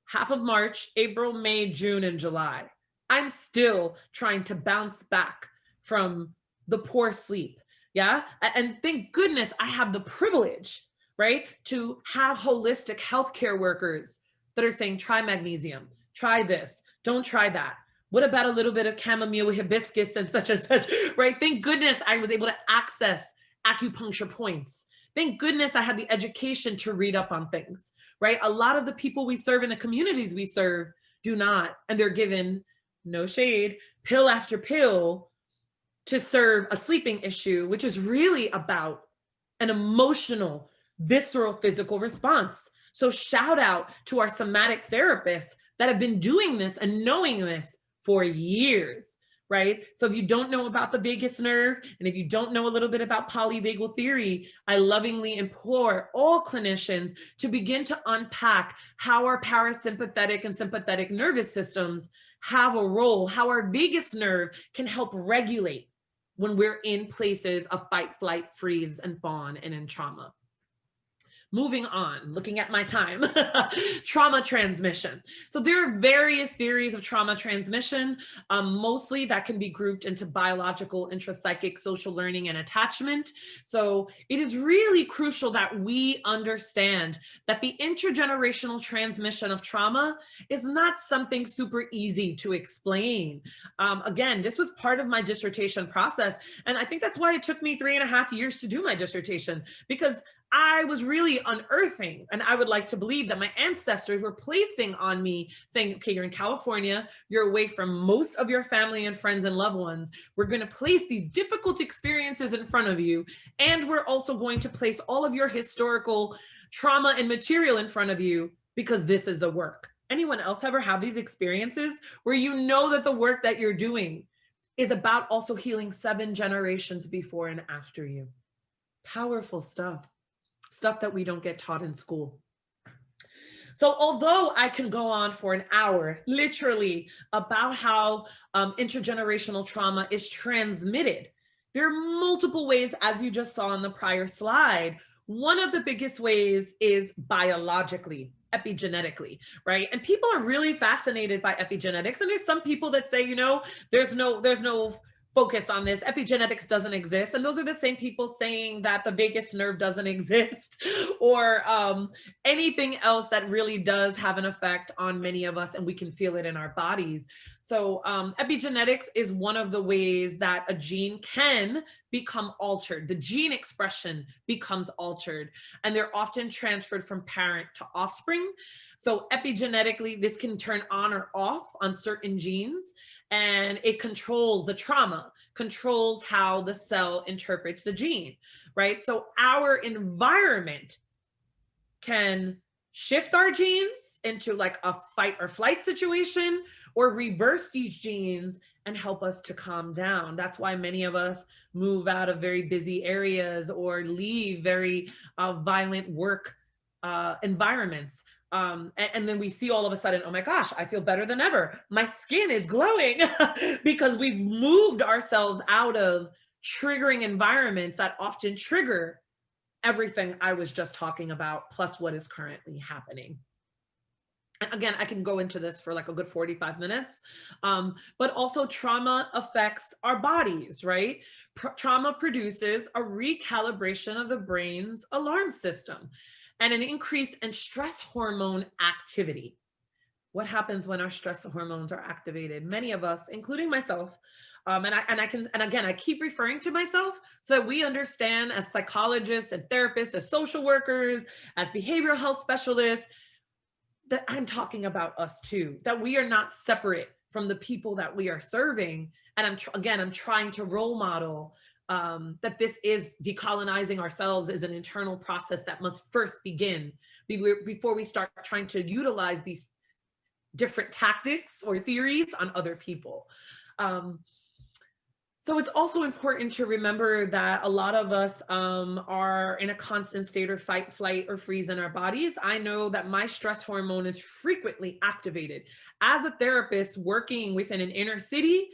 Half of March, April, May, June, and July. I'm still trying to bounce back from the poor sleep, yeah? And thank goodness I have the privilege, right, to have holistic healthcare workers that are saying, try magnesium, try this, don't try that. What about a little bit of chamomile, hibiscus, and such, right? Thank goodness I was able to access acupuncture points. Thank goodness I had the education to read up on things, right? A lot of the people we serve in the communities we serve do not, and they're given, no shade, pill after pill to serve a sleeping issue, which is really about an emotional, visceral, physical response. So shout out to our somatic therapists that have been doing this and knowing this for years, right? So if you don't know about the vagus nerve, and if you don't know a little bit about polyvagal theory, I lovingly implore all clinicians to begin to unpack how our parasympathetic and sympathetic nervous systems have a role, how our vagus nerve can help regulate when we're in places of fight, flight, freeze, and fawn, and in trauma. Moving on, looking at my time, trauma transmission. So there are various theories of trauma transmission. Mostly that can be grouped into biological, intrapsychic, social learning, and attachment. So it is really crucial that we understand that the intergenerational transmission of trauma is not something super easy to explain. Again, this was part of my dissertation process. And I think that's why it took me 3.5 years to do my dissertation, because I was really unearthing, and I would like to believe that my ancestors were placing on me, saying, okay, you're in California, you're away from most of your family and friends and loved ones. We're going to place these difficult experiences in front of you, and we're also going to place all of your historical trauma and material in front of you, because this is the work. Anyone else ever have these experiences where you know that the work that you're doing is about also healing 7 generations before and after you. Powerful stuff, stuff that we don't get taught in school. So although I can go on for an hour, literally, about how intergenerational trauma is transmitted, there are multiple ways, as you just saw in the prior slide. One of the biggest ways is biologically, epigenetically, right? And people are really fascinated by epigenetics. And there's some people that say, you know, there's no focus on this. Epigenetics doesn't exist. And those are the same people saying that the vagus nerve doesn't exist, or anything else that really does have an effect on many of us, and we can feel it in our bodies. So epigenetics is one of the ways that a gene can become altered. The gene expression becomes altered, and they're often transferred from parent to offspring. So epigenetically, this can turn on or off on certain genes, and it controls the trauma, controls how the cell interprets the gene, right? So our environment can shift our genes into like a fight or flight situation, or reverse these genes and help us to calm down. That's why many of us move out of very busy areas or leave very violent work environments. And then we see all of a sudden, oh my gosh, I feel better than ever. My skin is glowing because we've moved ourselves out of triggering environments that often trigger everything I was just talking about, plus what is currently happening. And again, I can go into this for like a good 45 minutes, but also trauma affects our bodies, right? Trauma produces a recalibration of the brain's alarm system and an increase in stress hormone activity. What happens when our stress hormones are activated? Many of us, including myself, and again, I keep referring to myself so that we understand, as psychologists and therapists, as social workers, as behavioral health specialists, that I'm talking about us too, that we are not separate from the people that we are serving. And I'm trying to role model that this is decolonizing ourselves is an internal process that must first begin before we start trying to utilize these different tactics or theories on other people. So it's also important to remember that a lot of us are in a constant state of fight, flight, or freeze in our bodies. I know that my stress hormone is frequently activated. As a therapist working within an inner city,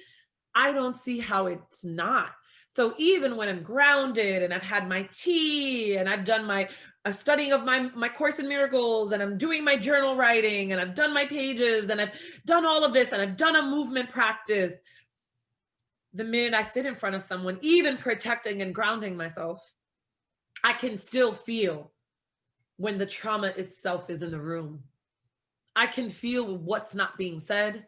I don't see how it's not. So even when I'm grounded and I've had my tea and I've done my studying of my Course in Miracles, and I'm doing my journal writing, and I've done my pages, and I've done all of this, and I've done a movement practice, the minute I sit in front of someone, even protecting and grounding myself, I can still feel when the trauma itself is in the room. I can feel what's not being said.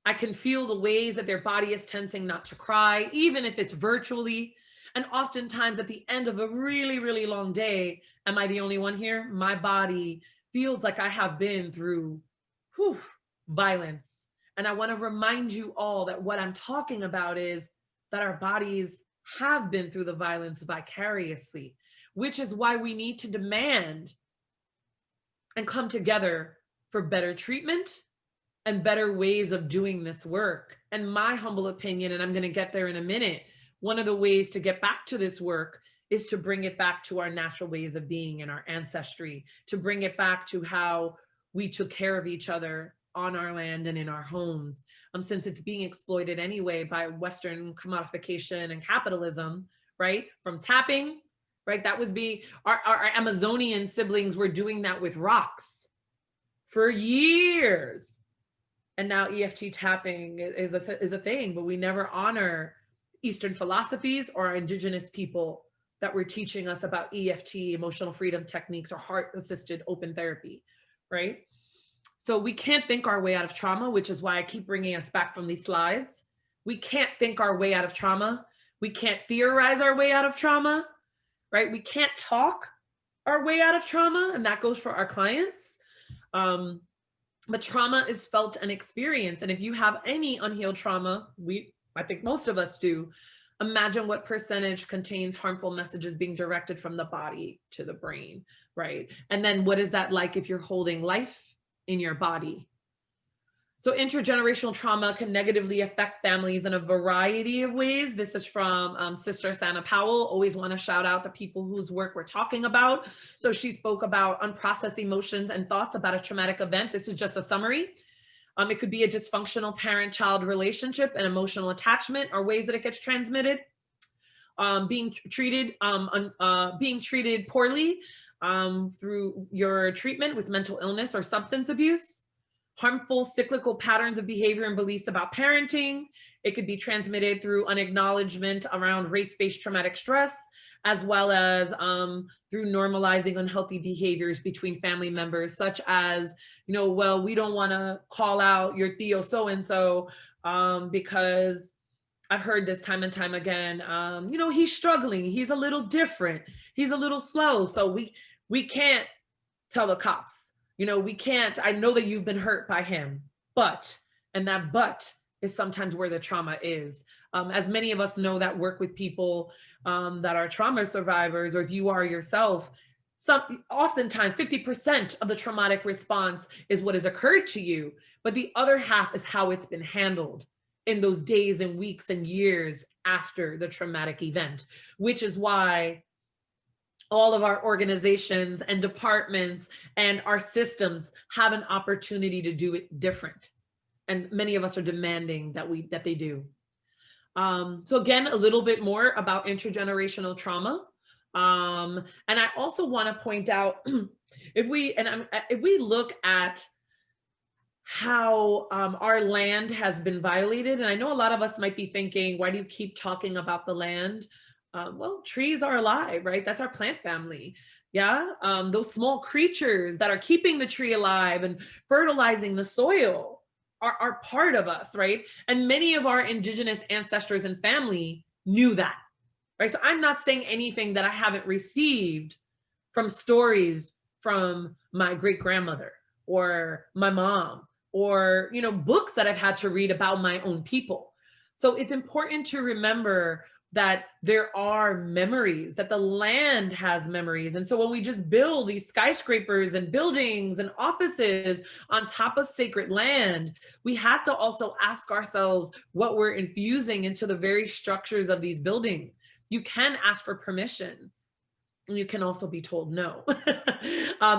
I can feel the ways that their body is tensing not to cry, even if it's virtually. And oftentimes at the end of a really, really long day, am I the only one here? My body feels like I have been through violence. And I want to remind you all that what I'm talking about is that our bodies have been through the violence vicariously, which is why we need to demand and come together for better treatment and better ways of doing this work. And my humble opinion, and I'm going to get there in a minute, one of the ways to get back to this work is to bring it back to our natural ways of being and our ancestry, to bring it back to how we took care of each other on our land and in our homes, since it's being exploited anyway by Western commodification and capitalism, right? From tapping, right? That was our Amazonian siblings were doing that with rocks for years. And now EFT tapping is a thing, but we never honor Eastern philosophies or our indigenous people that were teaching us about EFT, emotional freedom techniques, or heart-assisted open therapy, right? So we can't think our way out of trauma, which is why I keep bringing us back from these slides. We can't think our way out of trauma. We can't theorize our way out of trauma, right? We can't talk our way out of trauma, and that goes for our clients. But trauma is felt and experienced. And if you have any unhealed trauma, I think most of us do, imagine what percentage contains harmful messages being directed from the body to the brain, right? And then what is that like if you're holding life in your body? So intergenerational trauma can negatively affect families in a variety of ways. This is from Sister Sana Powell. Always want to shout out the people whose work we're talking about. So she spoke about unprocessed emotions and thoughts about a traumatic event. This is just a summary. It could be a dysfunctional parent-child relationship and emotional attachment or ways that it gets transmitted. Being treated poorly through your treatment with mental illness or substance abuse. Harmful cyclical patterns of behavior and beliefs about parenting. It could be transmitted through unacknowledgement around race-based traumatic stress, as well as through normalizing unhealthy behaviors between family members, such as, well, we don't want to call out your Theo so-and-so because I've heard this time and time again, he's struggling, he's a little different, he's a little slow, so we can't tell the cops. We can't, I know that you've been hurt by him, and that but is sometimes where the trauma is. As many of us know that work with people that are trauma survivors, or if you are yourself, oftentimes 50% of the traumatic response is what has occurred to you, but the other half is how it's been handled in those days and weeks and years after the traumatic event, which is why all of our organizations and departments and our systems have an opportunity to do it different. And many of us are demanding that they do. So again, a little bit more about intergenerational trauma. And I also want to point out, if we look at how our land has been violated, and I know a lot of us might be thinking, why do you keep talking about the land? Well, trees are alive, right? That's our plant family. Yeah, those small creatures that are keeping the tree alive and fertilizing the soil are part of us, right? And many of our indigenous ancestors and family knew that, right? So I'm not saying anything that I haven't received from stories from my great grandmother or my mom, or books that I've had to read about my own people. So it's important to remember that there are memories, that the land has memories. And so when we just build these skyscrapers and buildings and offices on top of sacred land, we have to also ask ourselves what we're infusing into the very structures of these buildings. You can ask for permission. You can also be told no.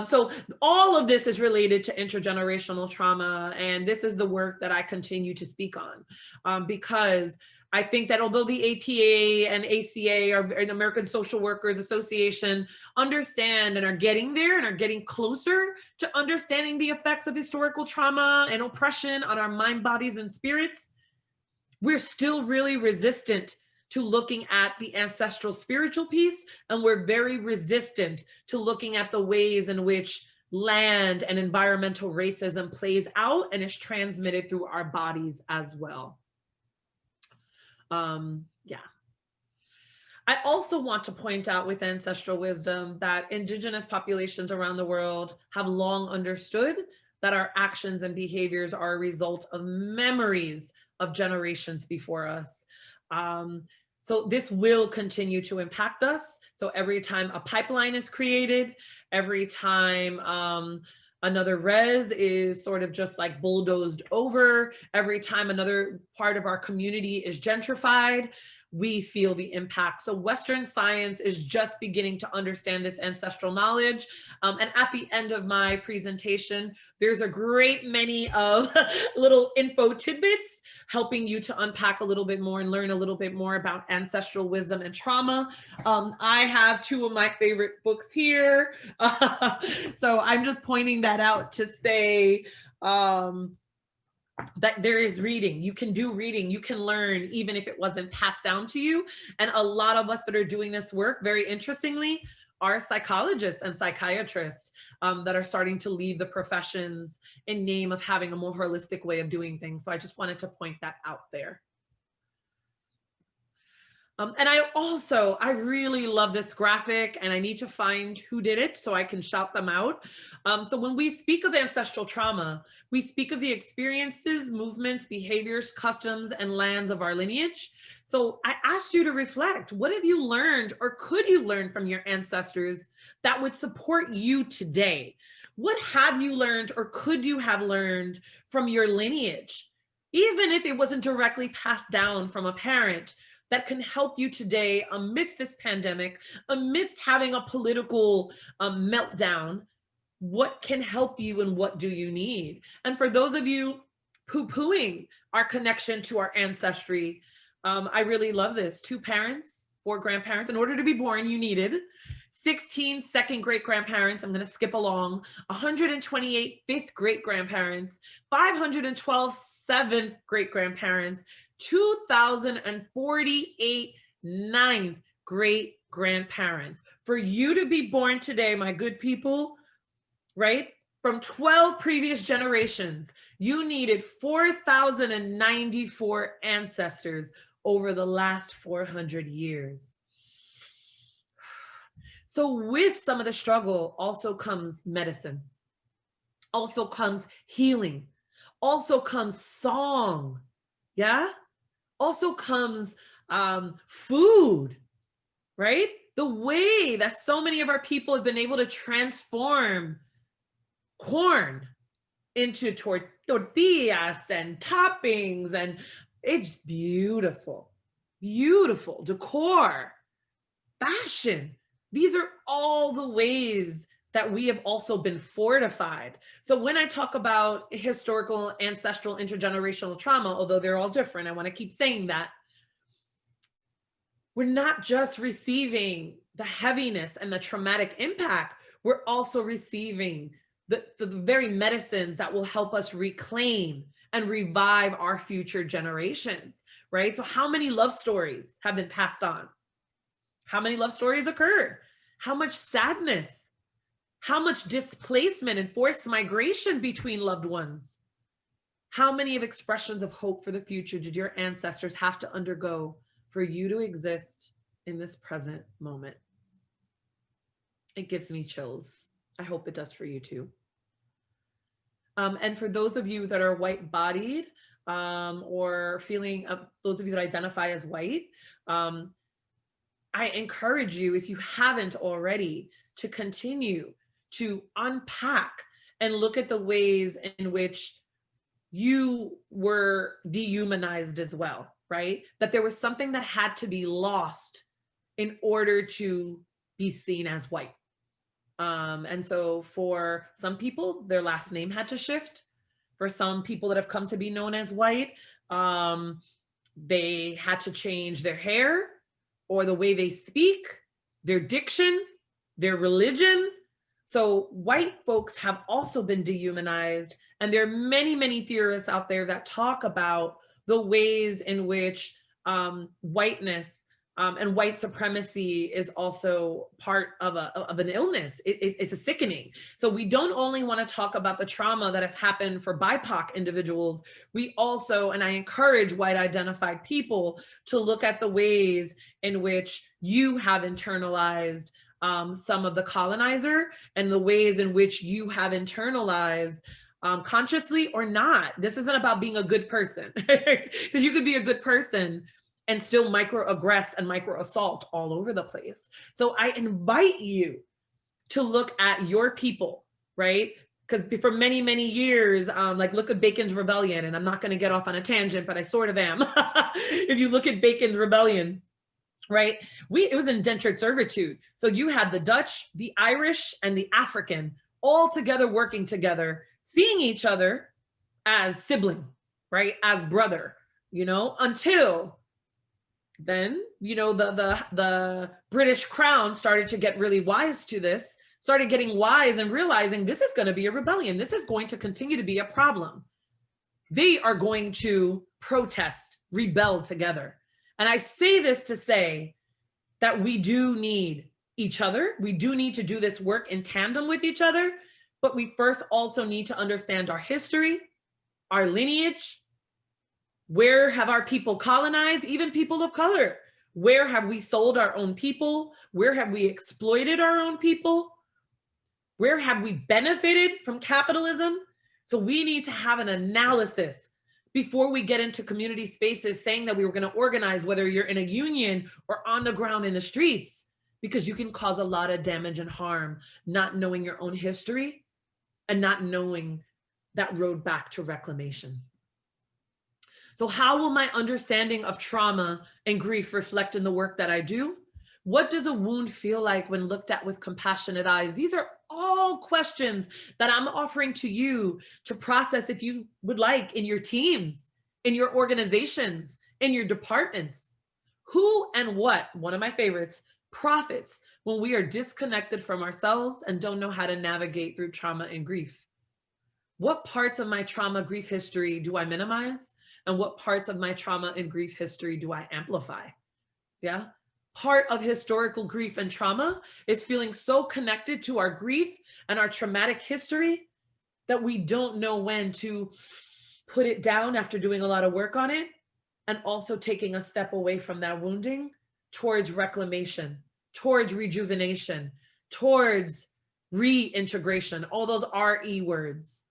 So all of this is related to intergenerational trauma. And this is the work that I continue to speak on, because I think that although the APA and ACA, or the American Social Workers Association, understand and are getting there and are getting closer to understanding the effects of historical trauma and oppression on our mind, bodies, and spirits, we're still really resistant to looking at the ancestral spiritual piece, and we're very resistant to looking at the ways in which land and environmental racism plays out and is transmitted through our bodies as well. Yeah. I also want to point out with ancestral wisdom that indigenous populations around the world have long understood that our actions and behaviors are a result of memories of generations before us. So this will continue to impact us. So every time a pipeline is created, every time another res is sort of just like bulldozed over, every time another part of our community is gentrified, we feel the impact. So Western science is just beginning to understand this ancestral knowledge. And at the end of my presentation, there's a great many of little info tidbits helping you to unpack a little bit more and learn a little bit more about ancestral wisdom and trauma. I have two of my favorite books here. So I'm just pointing that out to say, that there is reading. You can do reading, you can learn, even if it wasn't passed down to you. And a lot of us that are doing this work, very interestingly, are psychologists and psychiatrists that are starting to leave the professions in name of having a more holistic way of doing things. So I just wanted to point that out there. And I really love this graphic, and I need to find who did it so I can shout them out. So when we speak of ancestral trauma, we speak of the experiences, movements, behaviors, customs, and lands of our lineage. So I asked you to reflect. What have you learned, or could you learn from your ancestors that would support you today? What have you learned or could you have learned from your lineage? Even if it wasn't directly passed down from a parent, that can help you today amidst this pandemic, amidst having a political meltdown. What can help you and what do you need? And for those of you poo-pooing our connection to our ancestry, I really love this. 2 parents, 4 grandparents. In order to be born, you needed 16 second great grandparents. I'm going to skip along. 128 fifth great grandparents, 512 seventh great grandparents, 2,048 ninth great grandparents. For you to be born today, my good people, right? From 12 previous generations, you needed 4,094 ancestors over the last 400 years. So with some of the struggle also comes medicine, also comes healing, also comes song, yeah? Also comes food, right? The way that so many of our people have been able to transform corn into tortillas and toppings, and it's beautiful, beautiful decor, fashion. These are all the ways that we have also been fortified. So when I talk about historical, ancestral, intergenerational trauma, although they're all different, I want to keep saying that, we're not just receiving the heaviness and the traumatic impact, we're also receiving the very medicines that will help us reclaim and revive our future generations, right? So how many love stories have been passed on? How many love stories occurred? How much sadness? How much displacement and forced migration between loved ones? How many of expressions of hope for the future did your ancestors have to undergo for you to exist in this present moment? It gives me chills. I hope it does for you too. And for those of you that are white-bodied or feeling, those of you that identify as white, I encourage you, if you haven't already, to continue to unpack and look at the ways in which you were dehumanized as well, right? That there was something that had to be lost in order to be seen as white. And so for some people, their last name had to shift. For some people that have come to be known as white, they had to change their hair or the way they speak, their diction, their religion. So white folks have also been dehumanized. And there are many, many theorists out there that talk about the ways in which whiteness and white supremacy is also part of an illness. It's a sickening. So we don't only want to talk about the trauma that has happened for BIPOC individuals, we also, and I encourage white identified people to look at the ways in which you have internalized some of the colonizer and the ways in which you have internalized consciously or not. This isn't about being a good person, because you could be a good person and still microaggress and microassault all over the place. So I invite you to look at your people, right? Because for many, many years, like look at Bacon's Rebellion, and I'm not going to get off on a tangent, but I sort of am. If you look at Bacon's Rebellion, right? It was indentured servitude. So you had the Dutch, the Irish, and the African all together working together, seeing each other as sibling, right? As brother, you know, until then, you know, the British crown started to get really wise to this, started getting wise and realizing this is going to be a rebellion. This is going to continue to be a problem. They are going to protest, rebel together. And I say this to say that we do need each other. We do need to do this work in tandem with each other, but we first also need to understand our history, our lineage. Where have our people colonized, even people of color? Where have we sold our own people? Where have we exploited our own people? Where have we benefited from capitalism? So we need to have an analysis before we get into community spaces saying that we were going to organize, whether you're in a union or on the ground in the streets, because you can cause a lot of damage and harm not knowing your own history and not knowing that road back to reclamation. So how will my understanding of trauma and grief reflect in the work that I do? What does a wound feel like when looked at with compassionate eyes? These are all questions that I'm offering to you to process, if you would like, in your teams, in your organizations, in your departments. Who and what, one of my favorites, profits when we are disconnected from ourselves and don't know how to navigate through trauma and grief? What parts of my trauma grief history do I minimize? And what parts of my trauma and grief history do I amplify? Yeah. Part of historical grief and trauma is feeling so connected to our grief and our traumatic history that we don't know when to put it down after doing a lot of work on it, and also taking a step away from that wounding towards reclamation, towards rejuvenation, towards reintegration, all those RE words.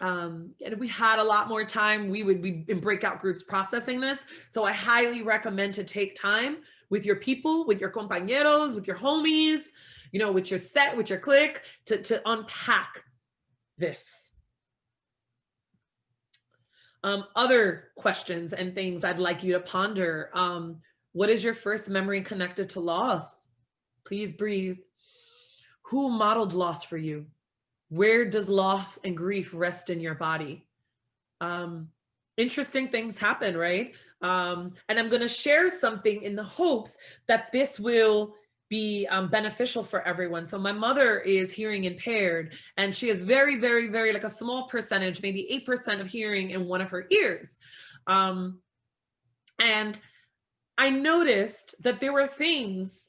And if we had a lot more time, we would be in breakout groups processing this. So I highly recommend to take time with your people, with your compañeros, with your homies, you know, with your set, with your clique, to unpack this. Other questions and things I'd like you to ponder. What is your first memory connected to loss? Please breathe. Who modeled loss for you? Where does loss and grief rest in your body? Interesting things happen, right? And I'm going to share something in the hopes that this will be beneficial for everyone. So my mother is hearing impaired, and she has very, very, very, like a small percentage, maybe 8% of hearing in one of her ears. And I noticed that there were things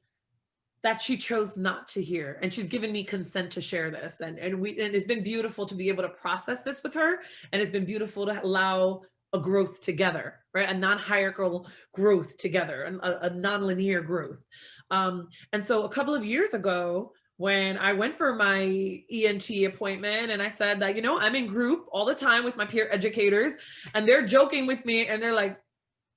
that she chose not to hear. And she's given me consent to share this. And it's been beautiful to be able to process this with her. And it's been beautiful to allow a growth together, right? A non-hierarchical growth together, a non-linear growth. And so a couple of years ago, when I went for my ENT appointment, and I said that, you know, I'm in group all the time with my peer educators, and they're joking with me, and they're like,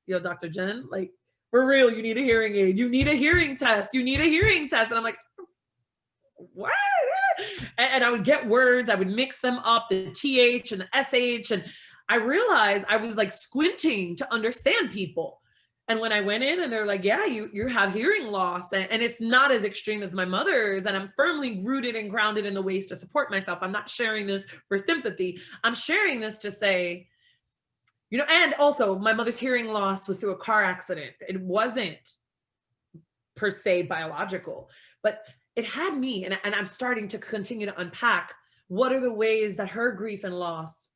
yo, Dr. Jen, like, for real, you need a hearing aid. You need a hearing test. You need a hearing test. And I'm like, what? And I would get words. I would mix them up, the TH and the SH. And I realized I was like squinting to understand people. And when I went in and they're like, yeah, you have hearing loss. And it's not as extreme as my mother's. And I'm firmly rooted and grounded in the ways to support myself. I'm not sharing this for sympathy. I'm sharing this to say, you know, and also my mother's hearing loss was through a car accident. It wasn't per se biological, but it had me, and I'm starting to continue to unpack what are the ways that her grief and loss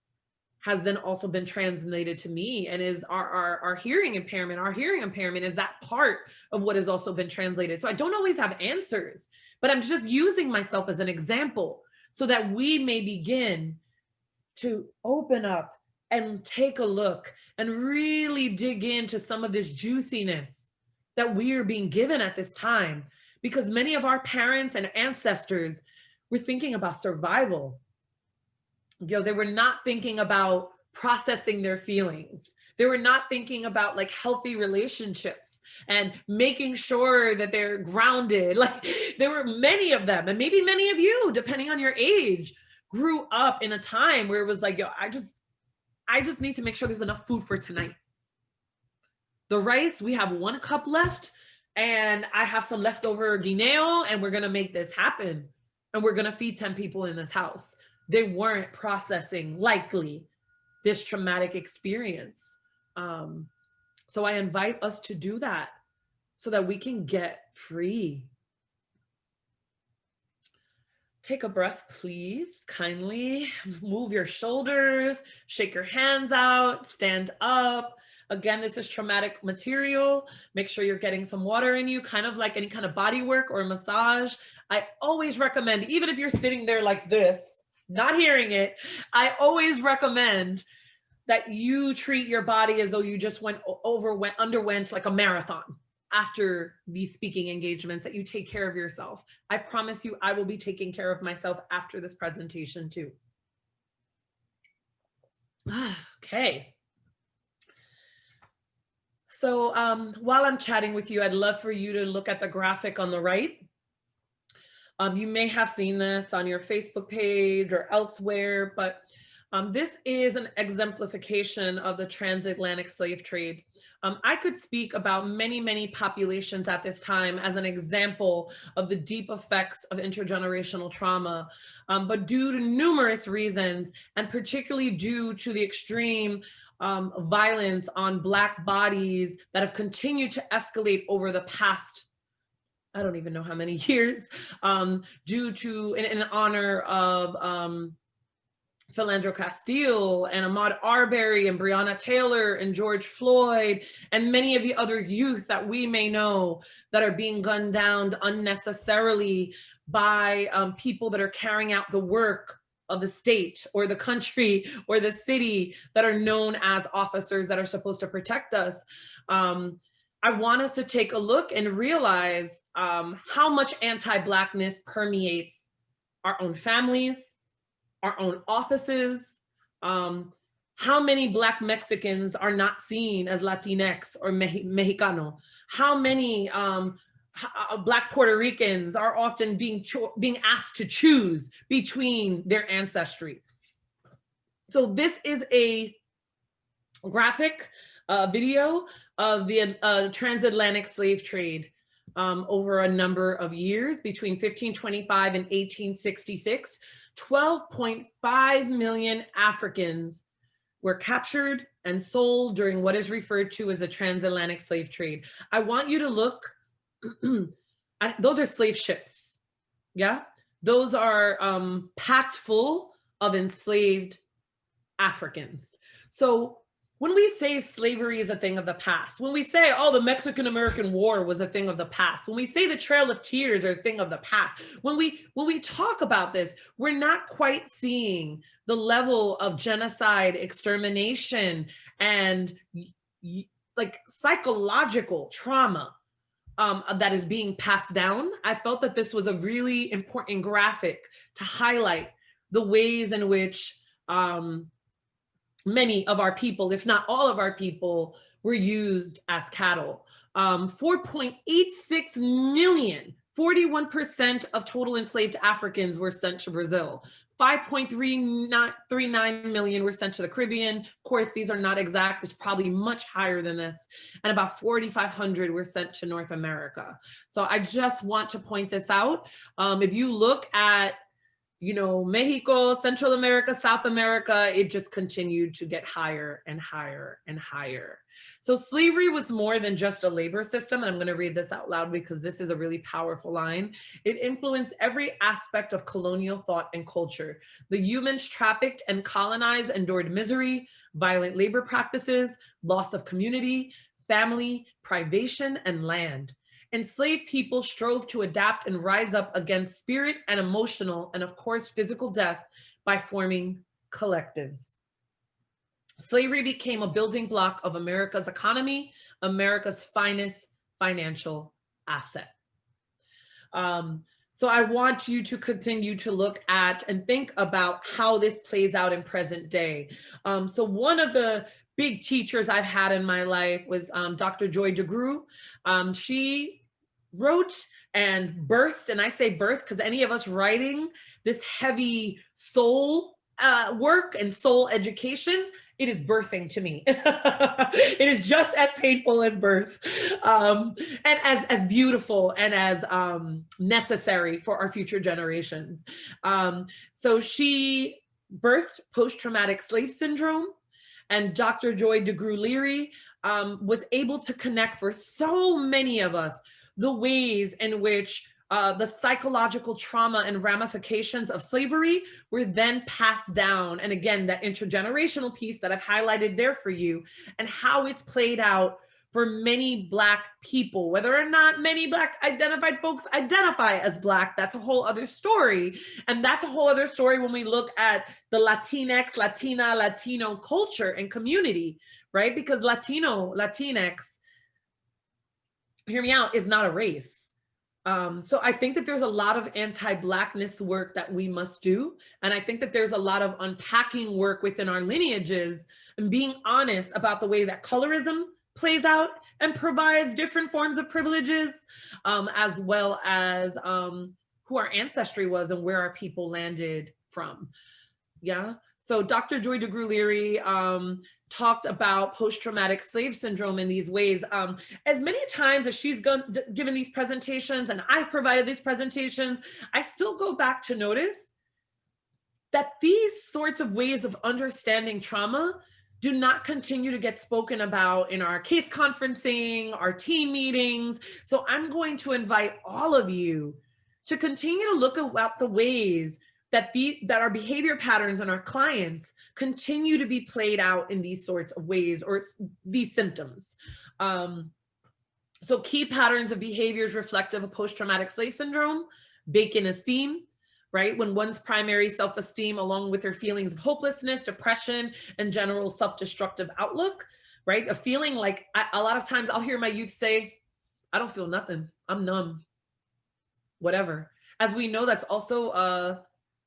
has then also been translated to me, and is our hearing impairment. Our hearing impairment is that part of what has also been translated. So I don't always have answers, but I'm just using myself as an example so that we may begin to open up and take a look and really dig into some of this juiciness that we are being given at this time, because many of our parents and ancestors were thinking about survival. You know, they were not thinking about processing their feelings. They were not thinking about like healthy relationships and making sure that they're grounded. Like there were many of them, and maybe many of you, depending on your age, grew up in a time where it was like, yo, I just need to make sure there's enough food for tonight. The rice, we have 1 cup left, and I have some leftover guineo, and we're gonna make this happen. And we're gonna feed 10 people in this house. They weren't processing, likely, this traumatic experience. So I invite us to do that so that we can get free. Take a breath, please, kindly. Move your shoulders, shake your hands out, stand up. Again, this is traumatic material. Make sure you're getting some water in you, kind of like any kind of body work or massage. I always recommend, even if you're sitting there like this, not hearing it, I always recommend that you treat your body as though you just underwent like a marathon after these speaking engagements, that you take care of yourself. I promise you, I will be taking care of myself after this presentation too. Okay. So while I'm chatting with you, I'd love for you to look at the graphic on the right. You may have seen this on your Facebook page or elsewhere, but this is an exemplification of the transatlantic slave trade. I could speak about many, many populations at this time as an example of the deep effects of intergenerational trauma, but due to numerous reasons, and particularly due to the extreme violence on Black bodies that have continued to escalate over the past, I don't even know how many years, due to, in honor of Philandro Castile and Ahmaud Arbery and Breonna Taylor and George Floyd and many of the other youth that we may know that are being gunned down unnecessarily by people that are carrying out the work of the state or the country or the city that are known as officers that are supposed to protect us. I want us to take a look and realize how much anti-Blackness permeates our own families, our own offices, how many Black Mexicans are not seen as Latinx or Mexicano, how many Black Puerto Ricans are often being asked to choose between their ancestry. So this is a graphic video of the transatlantic slave trade over a number of years between 1525 and 1866. 12.5 million Africans were captured and sold during what is referred to as the transatlantic slave trade. I want you to look, those are slave ships, yeah? Those are packed full of enslaved Africans. So when we say slavery is a thing of the past, when we say, oh, the Mexican-American War was a thing of the past, when we say the Trail of Tears are a thing of the past, when we talk about this, we're not quite seeing the level of genocide, extermination, and like psychological trauma that is being passed down. I felt that this was a really important graphic to highlight the ways in which many of our people, if not all of our people, were used as cattle. 4.86 million, 41% of total enslaved Africans were sent to Brazil. 5.39 million were sent to the Caribbean. Of course, these are not exact, it's probably much higher than this. And about 4,500 were sent to North America. So I just want to point this out. If you look at Mexico, Central America, South America, it just continued to get higher and higher and higher. So slavery was more than just a labor system. And I'm going to read this out loud because this is a really powerful line. It influenced every aspect of colonial thought and culture. The humans trafficked and colonized endured misery, violent labor practices, loss of community, family, privation, and land. Enslaved people strove to adapt and rise up against spirit and emotional, and of course, physical death by forming collectives. Slavery became a building block of America's economy, America's finest financial asset. So I want you to continue to look at and think about how this plays out in present day. So one of the big teachers I've had in my life was Dr. Joy DeGruy. She wrote and birthed, and I say birth because any of us writing this heavy soul work and soul education, it is birthing to me. It is just as painful as birth, and as beautiful and as necessary for our future generations. So she birthed post-traumatic slave syndrome, and Dr. Joy DeGruy Leary was able to connect for so many of us the ways in which the psychological trauma and ramifications of slavery were then passed down. And again, that intergenerational piece that I've highlighted there for you, and how it's played out for many Black people, whether or not many Black identified folks identify as Black, that's a whole other story. And that's a whole other story when we look at the Latinx, Latina, Latino culture and community, right? Because Latinx, hear me out, is not a race. So I think that there's a lot of anti-Blackness work that we must do. And I think that there's a lot of unpacking work within our lineages and being honest about the way that colorism plays out and provides different forms of privileges, as well as who our ancestry was and where our people landed from. Yeah. So Dr. Joy DeGruy Leary talked about post-traumatic slave syndrome in these ways. As many times as she's given these presentations and I've provided these presentations, I still go back to notice that these sorts of ways of understanding trauma do not continue to get spoken about in our case conferencing, our team meetings. So I'm going to invite all of you to continue to look at the ways that our behavior patterns and our clients continue to be played out in these sorts of ways or these symptoms. So key patterns of behaviors reflective of post-traumatic slave syndrome: vacant esteem, right? When one's primary self-esteem, along with their feelings of hopelessness, depression, and general self-destructive outlook, right? A feeling like, a lot of times I'll hear my youth say, I don't feel nothing, I'm numb, whatever. As we know, that's also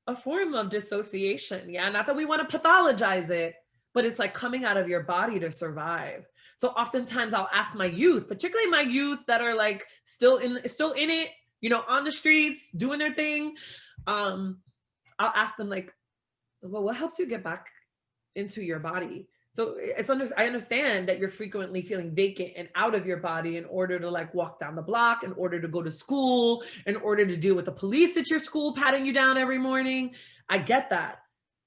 a form of dissociation. Yeah, not that we want to pathologize it, but it's like coming out of your body to survive. So oftentimes I'll ask my youth, particularly my youth that are like still in it, you know, on the streets, doing their thing. I'll ask them like, well, what helps you get back into your body? So I understand that you're frequently feeling vacant and out of your body in order to like walk down the block, in order to go to school, in order to deal with the police at your school patting you down every morning. I get that.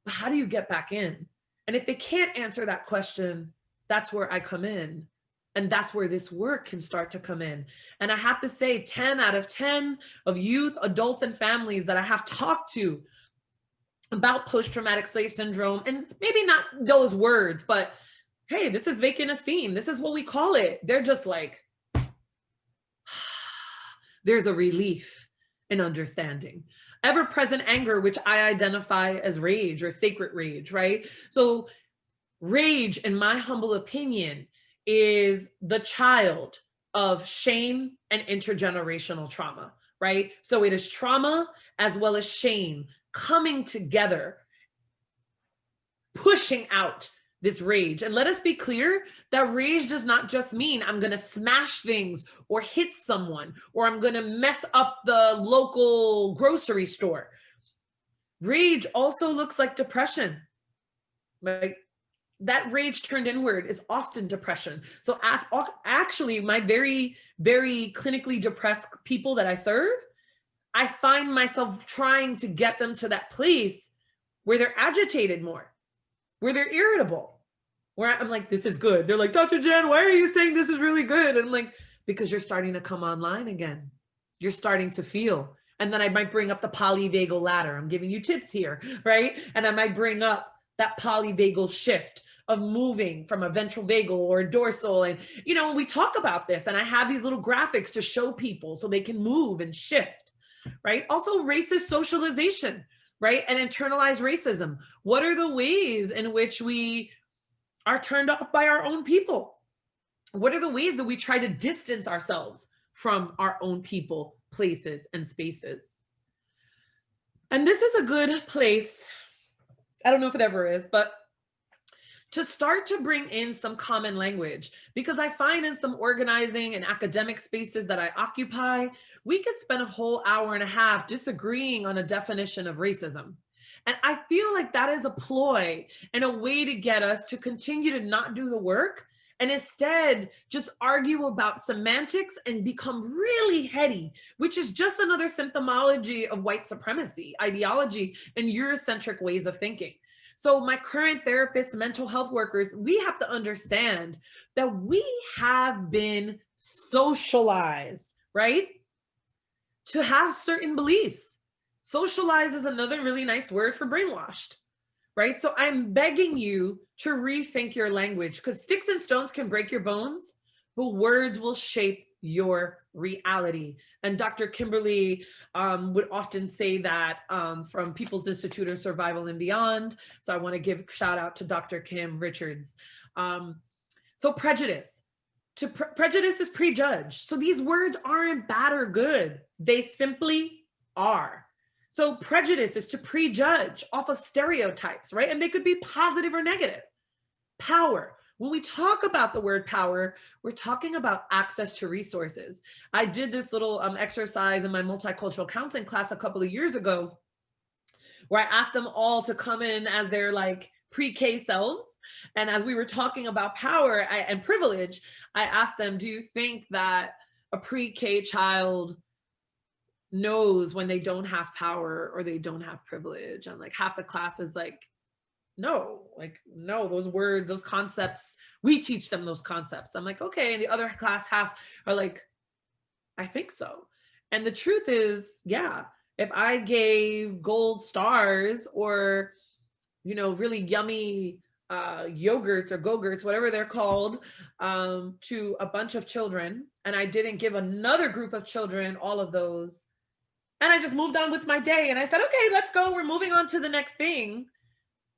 But how do you get back in? And if they can't answer that question, that's where I come in. And that's where this work can start to come in. And I have to say 10 out of 10 of youth, adults, and families that I have talked to about post-traumatic slave syndrome, and maybe not those words, but hey, this is vacant esteem. This is what we call it. They're just like, there's a relief in understanding. Ever-present anger, which I identify as rage or sacred rage, right? So rage, in my humble opinion, is the child of shame and intergenerational trauma, right? So it is trauma as well as shame coming together, pushing out this rage. And let us be clear that rage does not just mean I'm going to smash things or hit someone, or I'm going to mess up the local grocery store. Rage also looks like depression, right? That rage turned inward is often depression. So actually, my very, very clinically depressed people that I serve, I find myself trying to get them to that place where they're agitated more, where they're irritable, where I'm like, this is good. They're like, Dr. Jen, why are you saying this is really good? And I'm like, because you're starting to come online again. You're starting to feel. And then I might bring up the polyvagal ladder. I'm giving you tips here, right? And I might bring up that polyvagal shift of moving from a ventral vagal or a dorsal. And, you know, we talk about this and I have these little graphics to show people so they can move and shift, right? Also racist socialization, right? And internalized racism. What are the ways in which we are turned off by our own people? What are the ways that we try to distance ourselves from our own people, places, and spaces? And this is a good place, I don't know if it ever is, but to start to bring in some common language, because I find in some organizing and academic spaces that I occupy, we could spend a whole hour and a half disagreeing on a definition of racism. And I feel like that is a ploy and a way to get us to continue to not do the work and instead just argue about semantics and become really heady, which is just another symptomology of white supremacy, ideology, and Eurocentric ways of thinking. So my current therapists, mental health workers, we have to understand that we have been socialized, right? To have certain beliefs. Socialized is another really nice word for brainwashed, right? So I'm begging you to rethink your language, because sticks and stones can break your bones, but words will shape your reality. And Dr. Kimberly would often say that from People's Institute of Survival and Beyond. So I want to give shout out to Dr. Kim Richards. So prejudice. Prejudice is prejudged. So these words aren't bad or good. They simply are. So prejudice is to prejudge off of stereotypes, right? And they could be positive or negative. Power. When we talk about the word power, we're talking about access to resources. I did this little exercise in my multicultural counseling class a couple of years ago, where I asked them all to come in as their like pre-K selves. And as we were talking about power and privilege, I asked them, do you think that a pre-K child knows when they don't have power or they don't have privilege? And like half the class is like, no, like, no, those words, those concepts, we teach them those concepts. I'm like, okay. And the other class half are like, I think so. And the truth is, yeah, if I gave gold stars or, you know, really yummy yogurts or go-gurts, whatever they're called, to a bunch of children, and I didn't give another group of children all of those, and I just moved on with my day, and I said, okay, let's go, we're moving on to the next thing.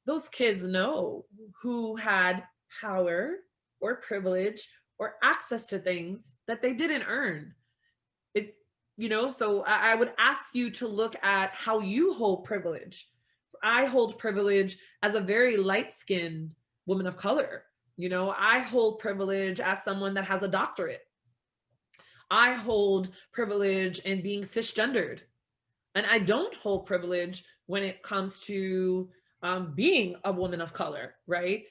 Those kids know who had power or privilege or access to things that they didn't earn. It, you know, so I would ask you to look at how you hold privilege. I hold privilege as a very light-skinned woman of color. You know, I hold privilege as someone that has a doctorate. I hold privilege in being cisgendered. And I don't hold privilege when it comes to being a woman of color, right?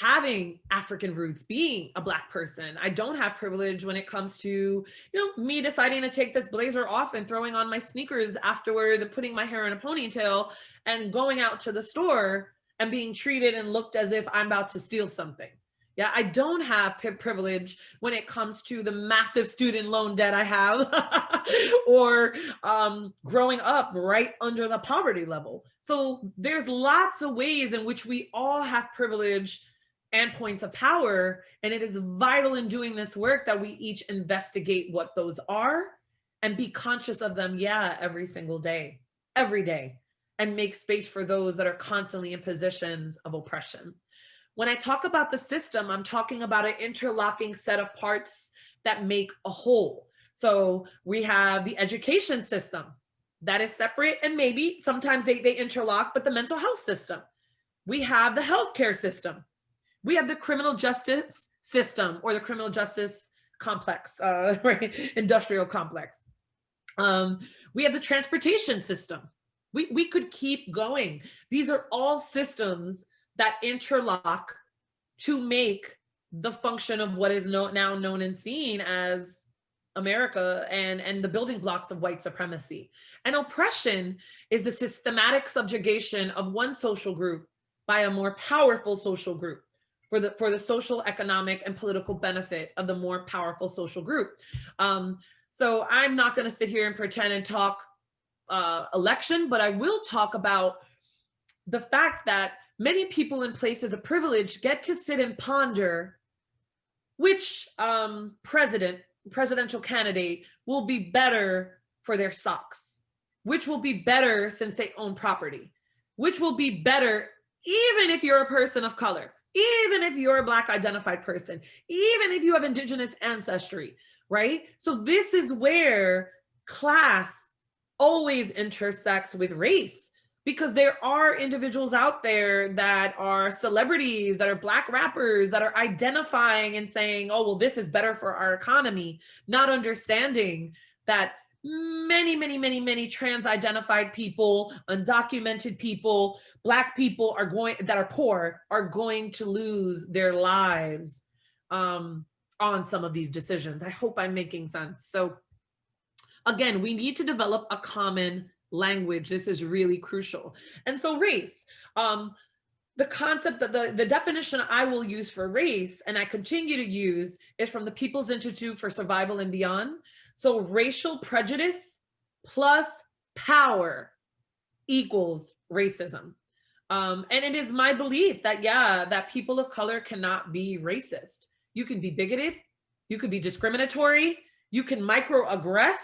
Having African roots, being a Black person. I don't have privilege when it comes to, you know, me deciding to take this blazer off and throwing on my sneakers afterwards and putting my hair in a ponytail and going out to the store and being treated and looked as if I'm about to steal something. Yeah, I don't have privilege when it comes to the massive student loan debt I have or growing up right under the poverty level. So there's lots of ways in which we all have privilege and points of power. And it is vital in doing this work that we each investigate what those are and be conscious of them, yeah, every single day, every day, and make space for those that are constantly in positions of oppression. When I talk about the system, I'm talking about an interlocking set of parts that make a whole. So we have the education system that is separate, and maybe sometimes they interlock, but the mental health system. We have the healthcare system. We have the criminal justice system, or the criminal justice complex, right? Industrial complex. We have the transportation system. We could keep going. These are all systems that interlock to make the function of what is now known and seen as America and the building blocks of white supremacy. And oppression is the systematic subjugation of one social group by a more powerful social group for the social, economic, and political benefit of the more powerful social group. So I'm not going to sit here and pretend and talk election, but I will talk about the fact that many people in places of privilege get to sit and ponder which presidential candidate will be better for their stocks, which will be better since they own property, which will be better even if you're a person of color, even if you're a Black identified person, even if you have indigenous ancestry, right? So this is where class always intersects with race, because there are individuals out there that are celebrities, that are Black rappers, that are identifying and saying, oh, well, this is better for our economy, not understanding that many trans identified people, undocumented people, Black people that are poor are going to lose their lives on some of these decisions. I hope I'm making sense. So again, we need to develop a common language. This is really crucial. And so race, the concept that the definition I will use for race, and I continue to use, is from the People's Institute for Survival and Beyond. So racial prejudice plus power equals racism. And it is my belief that, yeah, that people of color cannot be racist. You can be bigoted, you could be discriminatory, you can microaggress,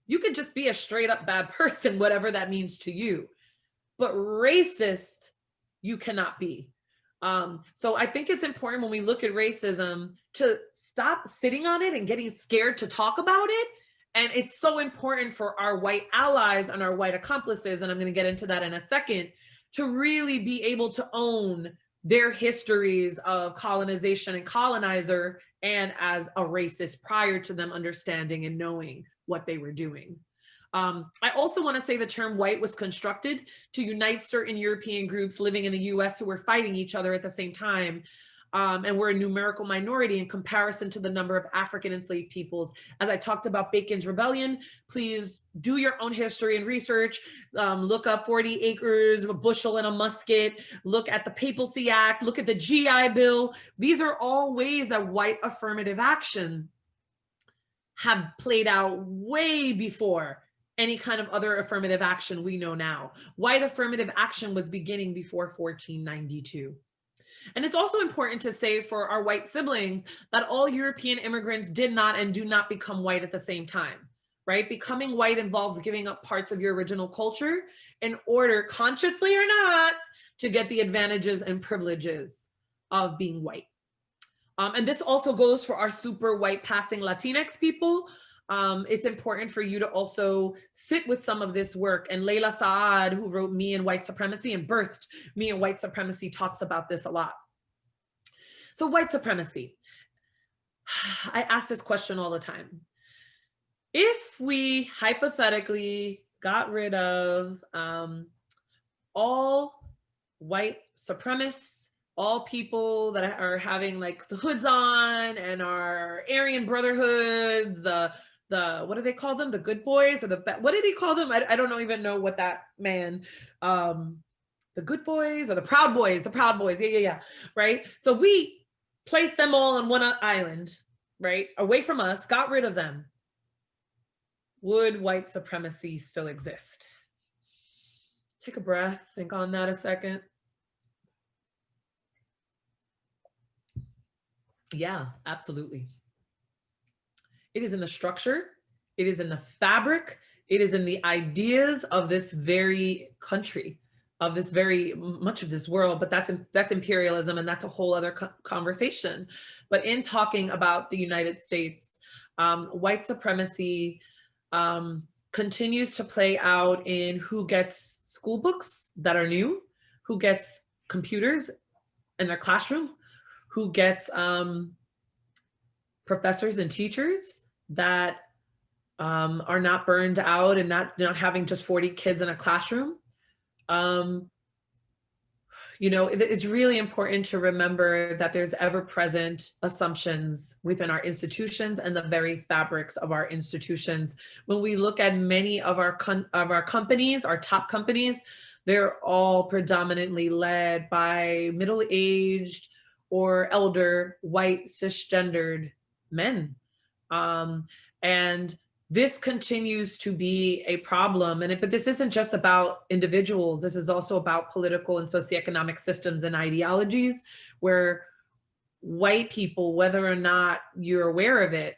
you could just be a straight up bad person, whatever that means to you. But racist, you cannot be. So I think it's important when we look at racism to stop sitting on it and getting scared to talk about it. And it's so important for our white allies and our white accomplices, and I'm going to get into that in a second, to really be able to own their histories of colonization and colonizer, and as a racist prior to them understanding and knowing what they were doing. I also want to say the term white was constructed to unite certain European groups living in the US who were fighting each other at the same time. And we're a numerical minority in comparison to the number of African enslaved peoples. As I talked about Bacon's Rebellion, please do your own history and research. Look up 40 acres, a bushel and a musket, look at the Papacy Act, look at the GI Bill. These are all ways that white affirmative action have played out way before any kind of other affirmative action we know now. White affirmative action was beginning before 1492. And it's also important to say for our white siblings that all European immigrants did not and do not become white at the same time, right? Becoming white involves giving up parts of your original culture in order, consciously or not, to get the advantages and privileges of being white. And this also goes for our super white passing Latinx people. It's important for you to also sit with some of this work. And Layla Saad, who wrote Me and White Supremacy and birthed Me and White Supremacy, talks about this a lot. So white supremacy. I ask this question all the time. If we hypothetically got rid of all white supremacists, all people that are having like the hoods on and our Aryan brotherhoods, the what do they call them? The good boys, or what did he call them? I don't even know what that man, the good boys or the proud boys, yeah, right? So we placed them all on one island, right? Away from us, got rid of them. Would white supremacy still exist? Take a breath, think on that a second. Yeah, absolutely. It is in the structure, it is in the fabric, it is in the ideas of this very country, of this very much of this world, but that's imperialism, and that's a whole other conversation. But in talking about the United States, white supremacy continues to play out in who gets school books that are new, who gets computers in their classroom, who gets professors and teachers that are not burned out and not having just 40 kids in a classroom. You know, it's really important to remember that there's ever-present assumptions within our institutions and the very fabrics of our institutions. When we look at many of our companies, our top companies, they're all predominantly led by middle-aged or elder white cisgendered men. And this continues to be a problem. But this isn't just about individuals. This is also about political and socioeconomic systems and ideologies where white people, whether or not you're aware of it,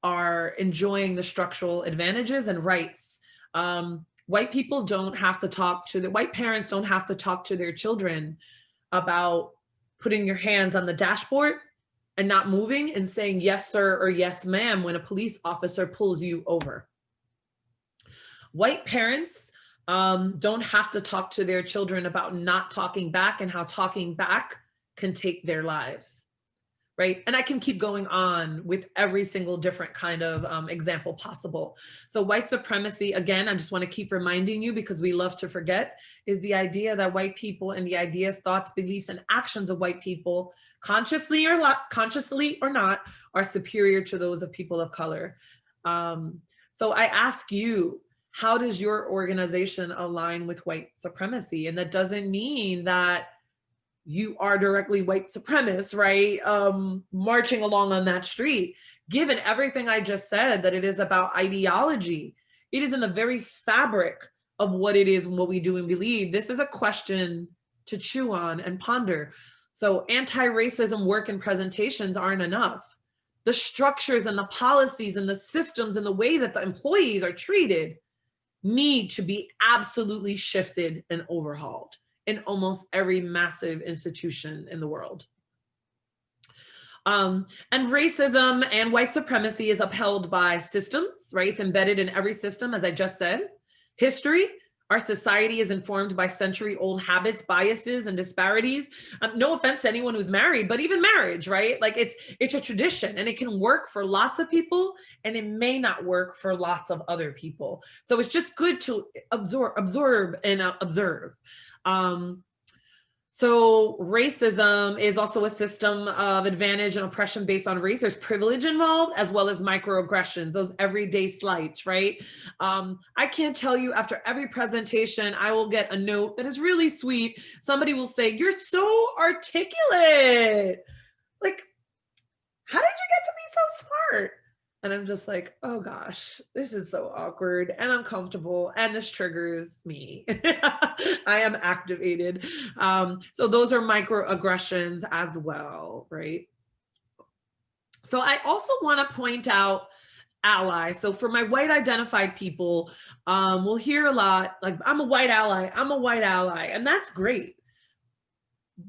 are enjoying the structural advantages and rights. White people don't have to talk to white parents don't have to talk to their children about putting your hands on the dashboard and not moving and saying yes, sir, or yes, ma'am, when a police officer pulls you over. White parents don't have to talk to their children about not talking back and how talking back can take their lives, right? And I can keep going on with every single different kind of example possible. So white supremacy, again, I just want to keep reminding you, because we love to forget, is the idea that white people and the ideas, thoughts, beliefs, and actions of white people, consciously or not, are superior to those of people of color. So I ask you, how does your organization align with white supremacy? And that doesn't mean that you are directly white supremacist, right? Marching along on that street. Given everything I just said, that it is about ideology, it is in the very fabric of what it is and what we do and believe. This is a question to chew on and ponder. So anti-racism work and presentations aren't enough. The structures and the policies and the systems and the way that the employees are treated need to be absolutely shifted and overhauled in almost every massive institution in the world. And racism and white supremacy is upheld by systems, right? It's embedded in every system, as I just said. History, Our society is informed by century-old habits, biases, and disparities. No offense to anyone who's married, but even marriage, right? Like it's a tradition, and it can work for lots of people, and it may not work for lots of other people. So it's just good to absorb and observe. So racism is also a system of advantage and oppression based on race. There's privilege involved, as well as microaggressions, those everyday slights, right? I can't tell you, after every presentation, I will get a note that is really sweet. Somebody will say, "You're so articulate." Like, how did you get to be so smart? And I'm just like, oh gosh, this is so awkward and uncomfortable, and this triggers me. I am activated. So those are microaggressions as well, right? So I also want to point out allies. So for my white identified people, we'll hear a lot like, I'm a white ally, I'm a white ally, and that's great.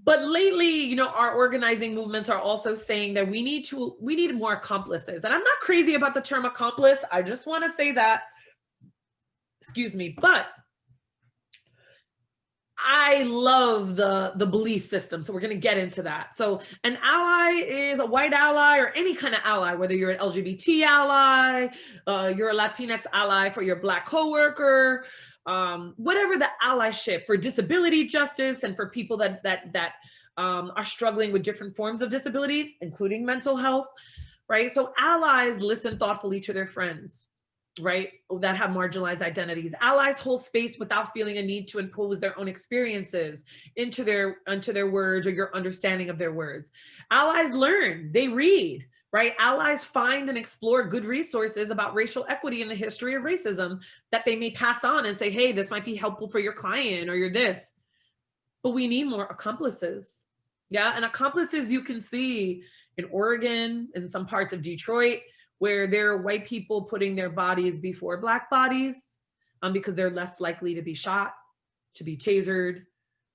But lately, you know, our organizing movements are also saying that we need more accomplices. And I'm not crazy about the term accomplice. I just want to say that, excuse me, but I love the belief system. So we're going to get into that. So an ally is a white ally, or any kind of ally, whether you're an LGBT ally, you're a Latinx ally for your Black coworker, whatever the allyship for disability justice, and for people that are struggling with different forms of disability, including mental health, right? So allies listen thoughtfully to their friends, right, that have marginalized identities. Allies hold space without feeling a need to impose their own experiences into their words, or your understanding of their words. Allies learn, they read, right? Allies find and explore good resources about racial equity and the history of racism that they may pass on and say, hey, this might be helpful for your client, or you're this. But we need more accomplices. Yeah, and accomplices you can see in Oregon, in some parts of Detroit, where there are white people putting their bodies before Black bodies, because they're less likely to be shot, to be tasered,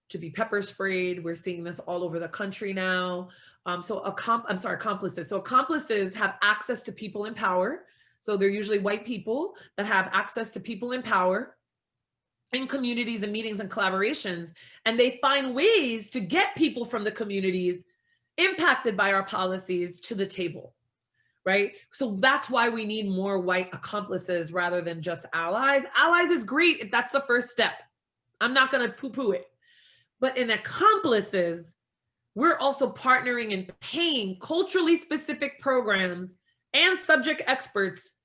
to be pepper sprayed. We're seeing this all over the country now. Accomplices. So accomplices have access to people in power. So they're usually white people that have access to people in power in communities and meetings and collaborations. And they find ways to get people from the communities impacted by our policies to the table, right? So that's why we need more white accomplices rather than just allies. Allies is great if that's the first step. I'm not going to poo-poo it. But in accomplices, we're also partnering and paying culturally specific programs and subject experts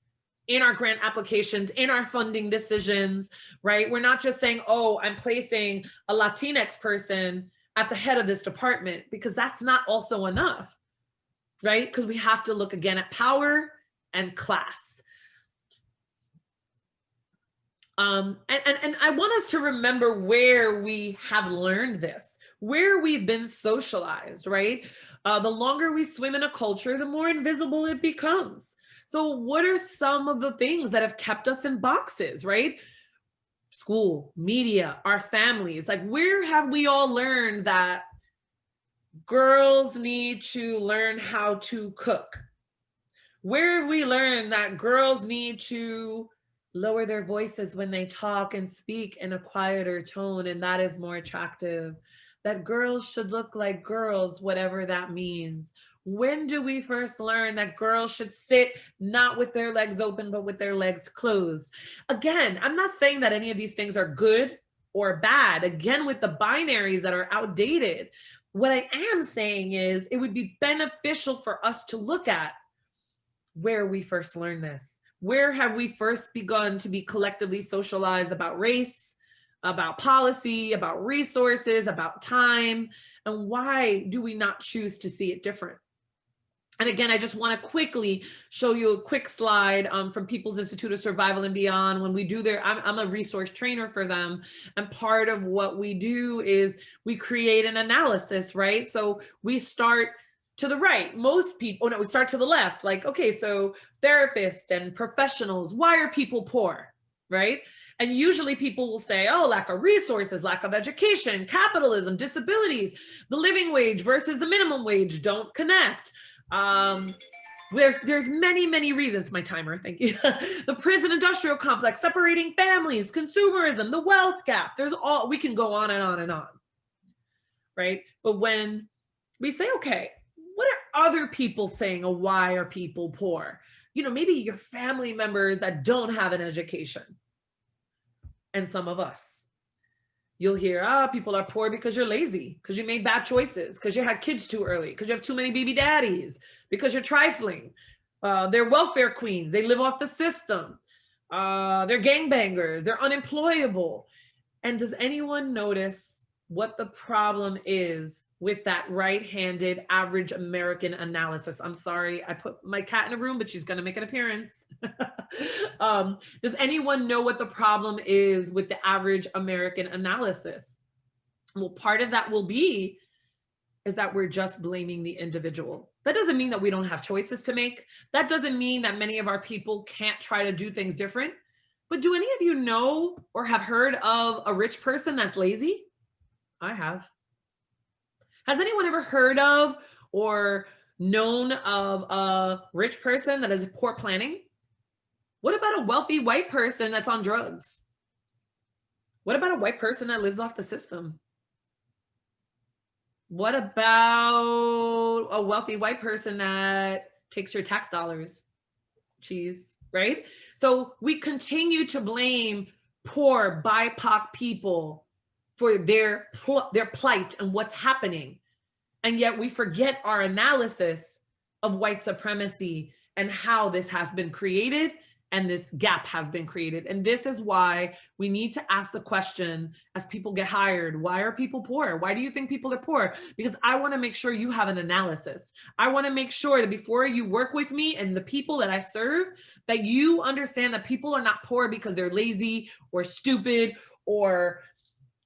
in our grant applications, in our funding decisions, right? We're not just saying, oh, I'm placing a Latinx person at the head of this department, because that's not also enough, right? Because we have to look again at power and class. And I want us to remember where we have learned this, where we've been socialized, right? The longer we swim in a culture, the more invisible it becomes. So what are some of the things that have kept us in boxes, right? School, media, our families. Like, where have we all learned that girls need to learn how to cook? Where have we learned that girls need to lower their voices when they talk and speak in a quieter tone, and that is more attractive? That girls should look like girls, whatever that means. When do we first learn that girls should sit not with their legs open, but with their legs closed? Again, I'm not saying that any of these things are good or bad. Again, with the binaries that are outdated, what I am saying is it would be beneficial for us to look at where we first learned this. Where have we first begun to be collectively socialized about race, about policy, about resources, about time, and why do we not choose to see it different? And again, I just want to quickly show you a quick slide from People's Institute of Survival and Beyond. When we do I'm a resource trainer for them. And part of what we do is we create an analysis, right? So we start to the right. Most people, we start to the left. Like, okay, so therapists and professionals, why are people poor, right? And usually people will say, oh, lack of resources, lack of education, capitalism, disabilities, the living wage versus the minimum wage don't connect. There's many, many reasons. My timer, thank you. The prison industrial complex, separating families, consumerism, the wealth gap. We can go on and on and on, right? But when we say, okay, what are other people saying? Or why are people poor? Maybe your family members that don't have an education. And some of us. You'll hear, people are poor because you're lazy, because you made bad choices, because you had kids too early, because you have too many baby daddies, because you're trifling. They're welfare queens. They live off the system. They're gangbangers. They're unemployable. And does anyone notice what the problem is with that right-handed average American analysis? I'm sorry, I put my cat in a room, but she's going to make an appearance. Does anyone know what the problem is with the average American analysis? Well, part of that will be is that we're just blaming the individual. That doesn't mean that we don't have choices to make. That doesn't mean that many of our people can't try to do things different. But do any of you know or have heard of a rich person that's lazy? I have. Has anyone ever heard of or known of a rich person that is poor planning? What about a wealthy white person that's on drugs? What about a white person that lives off the system? What about a wealthy white person that takes your tax dollars? Cheese, right? So we continue to blame poor BIPOC people for their plight and what's happening. And yet we forget our analysis of white supremacy and how this has been created and this gap has been created. And this is why we need to ask the question as people get hired, why are people poor? Why do you think people are poor? Because I want to make sure you have an analysis. I want to make sure that before you work with me and the people that I serve, that you understand that people are not poor because they're lazy or stupid or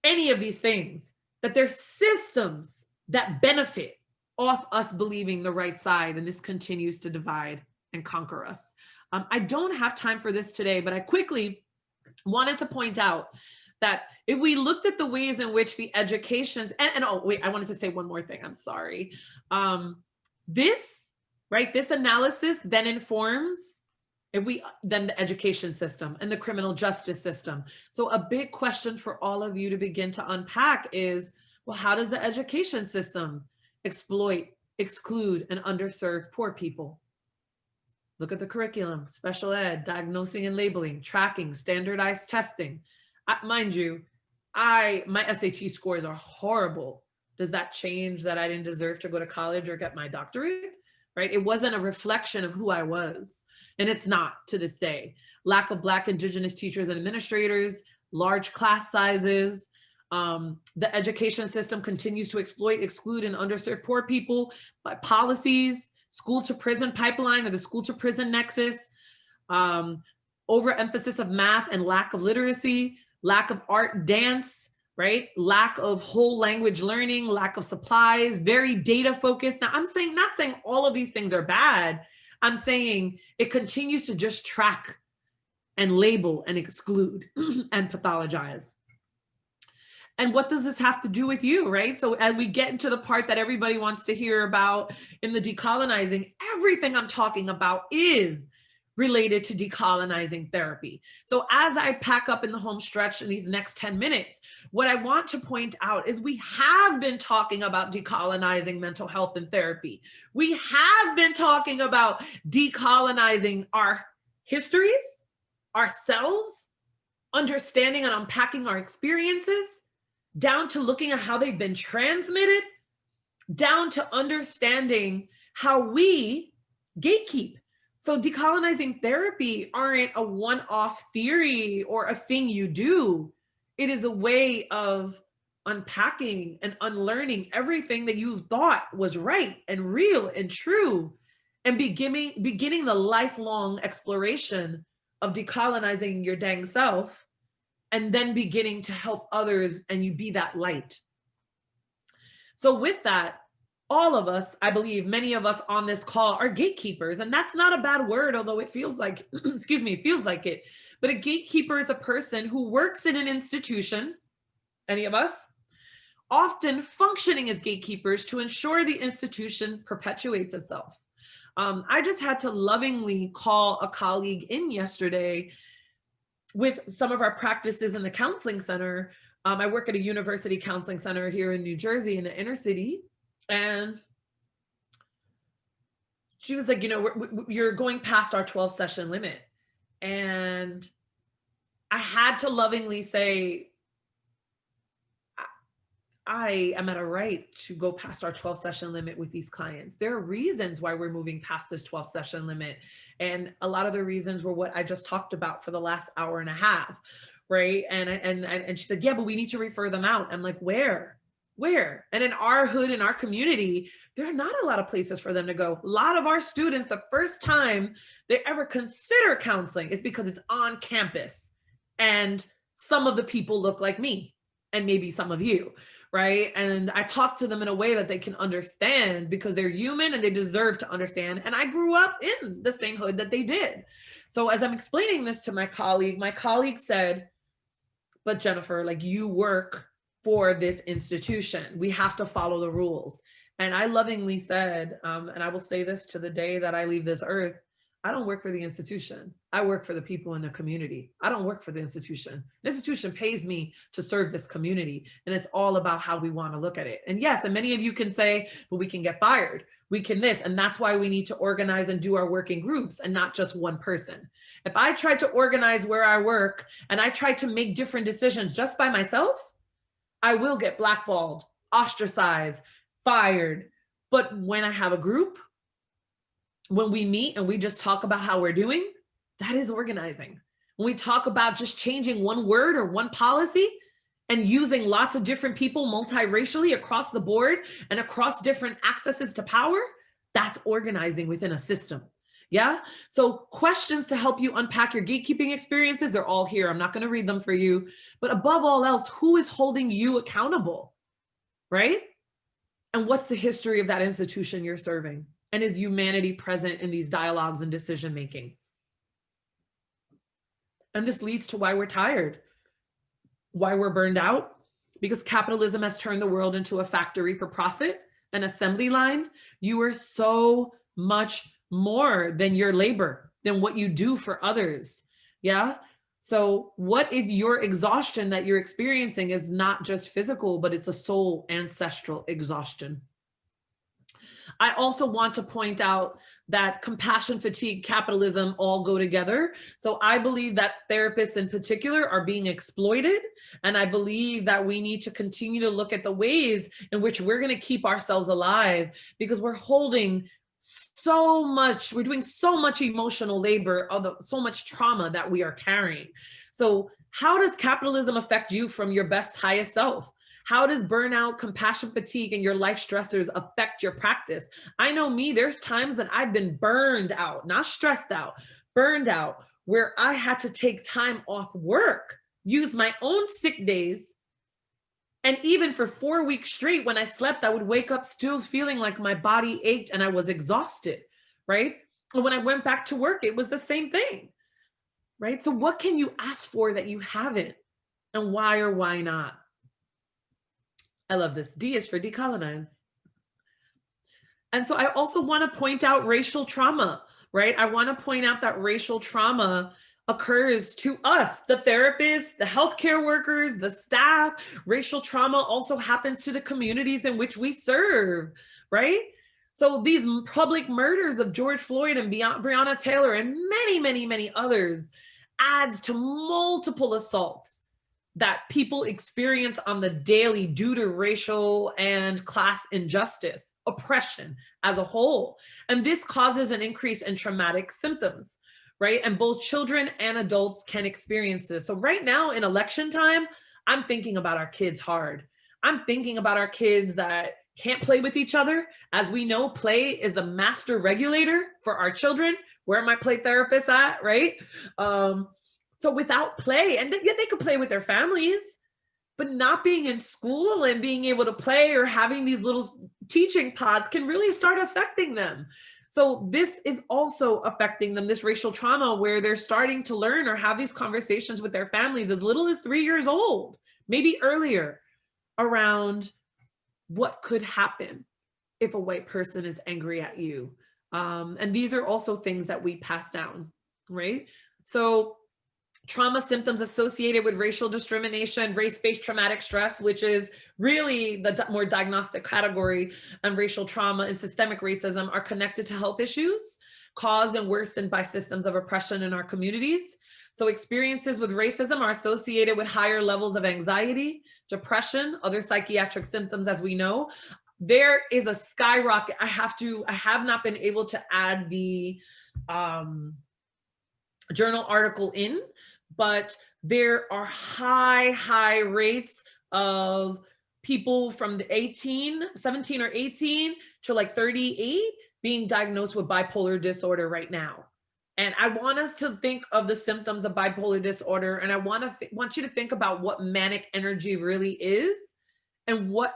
any of these things, that there's systems that benefit off us believing the right side, and this continues to divide and conquer us. I don't have time for this today, but I quickly wanted to point out that if we looked at the ways in which the educations, oh wait, I wanted to say one more thing, I'm sorry. This analysis then informs then the education system and the criminal justice system. So a big question for all of you to begin to unpack is, well, how does the education system exploit, exclude, and underserve poor people? Look at the curriculum, special ed, diagnosing and labeling, tracking, standardized testing. Mind you, my SAT scores are horrible. Does that change that I didn't deserve to go to college or get my doctorate? Right? It wasn't a reflection of who I was. And it's not to this day. Lack of Black, Indigenous teachers and administrators, large class sizes. The education system continues to exploit, exclude, and underserve poor people by policies, school to prison pipeline or the school to prison nexus, overemphasis of math and lack of literacy, lack of art, dance, right? Lack of whole language learning, lack of supplies, very data focused. Now I'm not saying all of these things are bad. I'm saying it continues to just track and label and exclude and pathologize. And what does this have to do with you, right? So as we get into the part that everybody wants to hear about in the decolonizing, everything I'm talking about is related to decolonizing therapy. So as I pack up in the home stretch in these next 10 minutes, what I want to point out is we have been talking about decolonizing mental health and therapy. We have been talking about decolonizing our histories, ourselves, understanding and unpacking our experiences, down to looking at how they've been transmitted, down to understanding how we gatekeep. So decolonizing therapy aren't a one-off theory or a thing you do. It is a way of unpacking and unlearning everything that you thought was right and real and true, and beginning the lifelong exploration of decolonizing your dang self, and then beginning to help others and you be that light. So with that, all of us, I believe many of us on this call are gatekeepers, and that's not a bad word, although it feels like, excuse me, it feels like it. But a gatekeeper is a person who works in an institution, any of us, often functioning as gatekeepers to ensure the institution perpetuates itself. I just had to lovingly call a colleague in yesterday with some of our practices in the counseling center. I work at a university counseling center here in New Jersey in the inner city. And she was like, you know, you're going past our 12 session limit. And I had to lovingly say, I am at a right to go past our 12 session limit with these clients. There are reasons why we're moving past this 12 session limit. And a lot of the reasons were what I just talked about for the last hour and a half, right? And she said, yeah, but we need to refer them out. I'm like, where? And in our hood, in our community, there are not a lot of places for them to go. A lot of our students, the first time they ever consider counseling is because it's on campus. And some of the people look like me and maybe some of you. Right. And I talk to them in a way that they can understand because they're human and they deserve to understand. And I grew up in the same hood that they did. So as I'm explaining this to my colleague said, but Jennifer, like, you work for this institution. We have to follow the rules. And I lovingly said, and I will say this to the day that I leave this earth, I don't work for the institution. I work for the people in the community. I don't work for the institution. The institution pays me to serve this community. And it's all about how we want to look at it. And yes, and many of you can say, but we can get fired. We can this. And that's why we need to organize and do our work in groups and not just one person. If I tried to organize where I work and I tried to make different decisions just by myself, I will get blackballed, ostracized, fired. But when I have a group, when we meet and we just talk about how we're doing, that is organizing. When we talk about just changing one word or one policy and using lots of different people multiracially across the board and across different accesses to power, that's organizing within a system. Yeah. So questions to help you unpack your gatekeeping experiences, they're all here. I'm not going to read them for you, but above all else, who is holding you accountable, right? And what's the history of that institution you're serving? And is humanity present in these dialogues and decision-making? And this leads to why we're tired, why we're burned out, because capitalism has turned the world into a factory for profit, an assembly line. You are so much more than your labor, than what you do for others. Yeah. So what if your exhaustion that you're experiencing is not just physical, but it's a soul ancestral exhaustion? I also want to point out that compassion fatigue, capitalism all go together. So I believe that therapists in particular are being exploited. And I believe that we need to continue to look at the ways in which we're going to keep ourselves alive, because we're holding so much, we're doing so much emotional labor, so much trauma that we are carrying. So how does capitalism affect you from your best, highest self? How does burnout, compassion fatigue, and your life stressors affect your practice? I know me, there's times that I've been burned out, not stressed out, burned out, where I had to take time off work, use my own sick days. And even for 4 weeks straight, when I slept, I would wake up still feeling like my body ached and I was exhausted, right? And when I went back to work, it was the same thing, right? So what can you ask for that you haven't? And why or why not? I love this. D is for decolonize. And so I also want to point out racial trauma, right? I want to point out that racial trauma occurs to us, the therapists, the healthcare workers, the staff. Racial trauma also happens to the communities in which we serve, right? So these public murders of George Floyd and Breonna Taylor and many, many, many others adds to multiple assaults that people experience on the daily due to racial and class injustice, oppression as a whole. And this causes an increase in traumatic symptoms, right? And both children and adults can experience this. So right now in election time, I'm thinking about our kids hard. I'm thinking about our kids that can't play with each other. As we know, play is the master regulator for our children. Where are my play therapists at, right? So without play, and yet they could play with their families, but not being in school and being able to play or having these little teaching pods can really start affecting them. So this is also affecting them, this racial trauma, where they're starting to learn or have these conversations with their families as little as 3 years old, maybe earlier, around what could happen if a white person is angry at you. And these are also things that we pass down, right? So trauma symptoms associated with racial discrimination, race-based traumatic stress, which is really the more diagnostic category, and racial trauma and systemic racism are connected to health issues caused and worsened by systems of oppression in our communities. So experiences with racism are associated with higher levels of anxiety, depression, other psychiatric symptoms, as we know. There is a skyrocket. I have not been able to add the journal article in, but there are high rates of people from the 17 or 18 to like 38 being diagnosed with bipolar disorder right now. And I want us to think of the symptoms of bipolar disorder, and I want you to think about what manic energy really is and what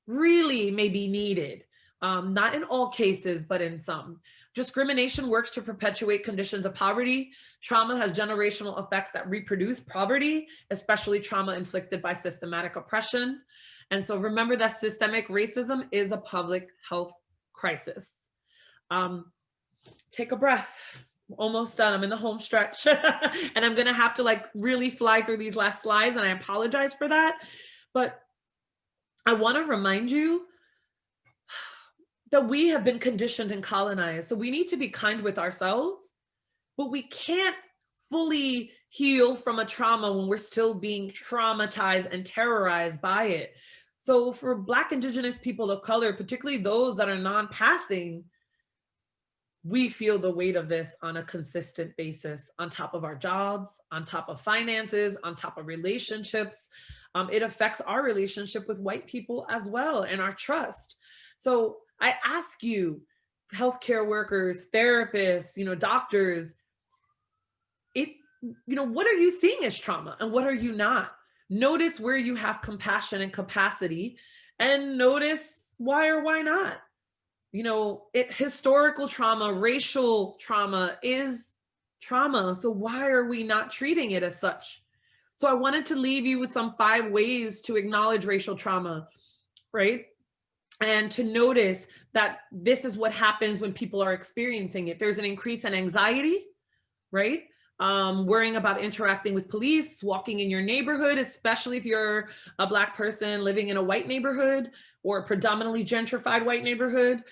really may be needed. Not in all cases, but in some. Discrimination works to perpetuate conditions of poverty. Trauma has generational effects that reproduce poverty, especially trauma inflicted by systematic oppression. And so remember that systemic racism is a public health crisis. Take a breath. Almost done. I'm in the home stretch and I'm going to have to like really fly through these last slides, and I apologize for that. But I want to remind you that we have been conditioned and colonized. So we need to be kind with ourselves, but we can't fully heal from a trauma when we're still being traumatized and terrorized by it. So for Black, Indigenous people of color, particularly those that are non-passing, we feel the weight of this on a consistent basis, on top of our jobs, on top of finances, on top of relationships. It affects our relationship with white people as well, and our trust. So I ask you, healthcare workers, therapists, doctors, what are you seeing as trauma and what are you not? Notice where you have compassion and capacity, and notice why or why not. Historical trauma, racial trauma is trauma. So why are we not treating it as such? So I wanted to leave you with some 5 ways to acknowledge racial trauma, right? And to notice that this is what happens when people are experiencing it. There's an increase in anxiety, right? Worrying about interacting with police, walking in your neighborhood, especially if you're a Black person living in a white neighborhood or a predominantly gentrified white neighborhood.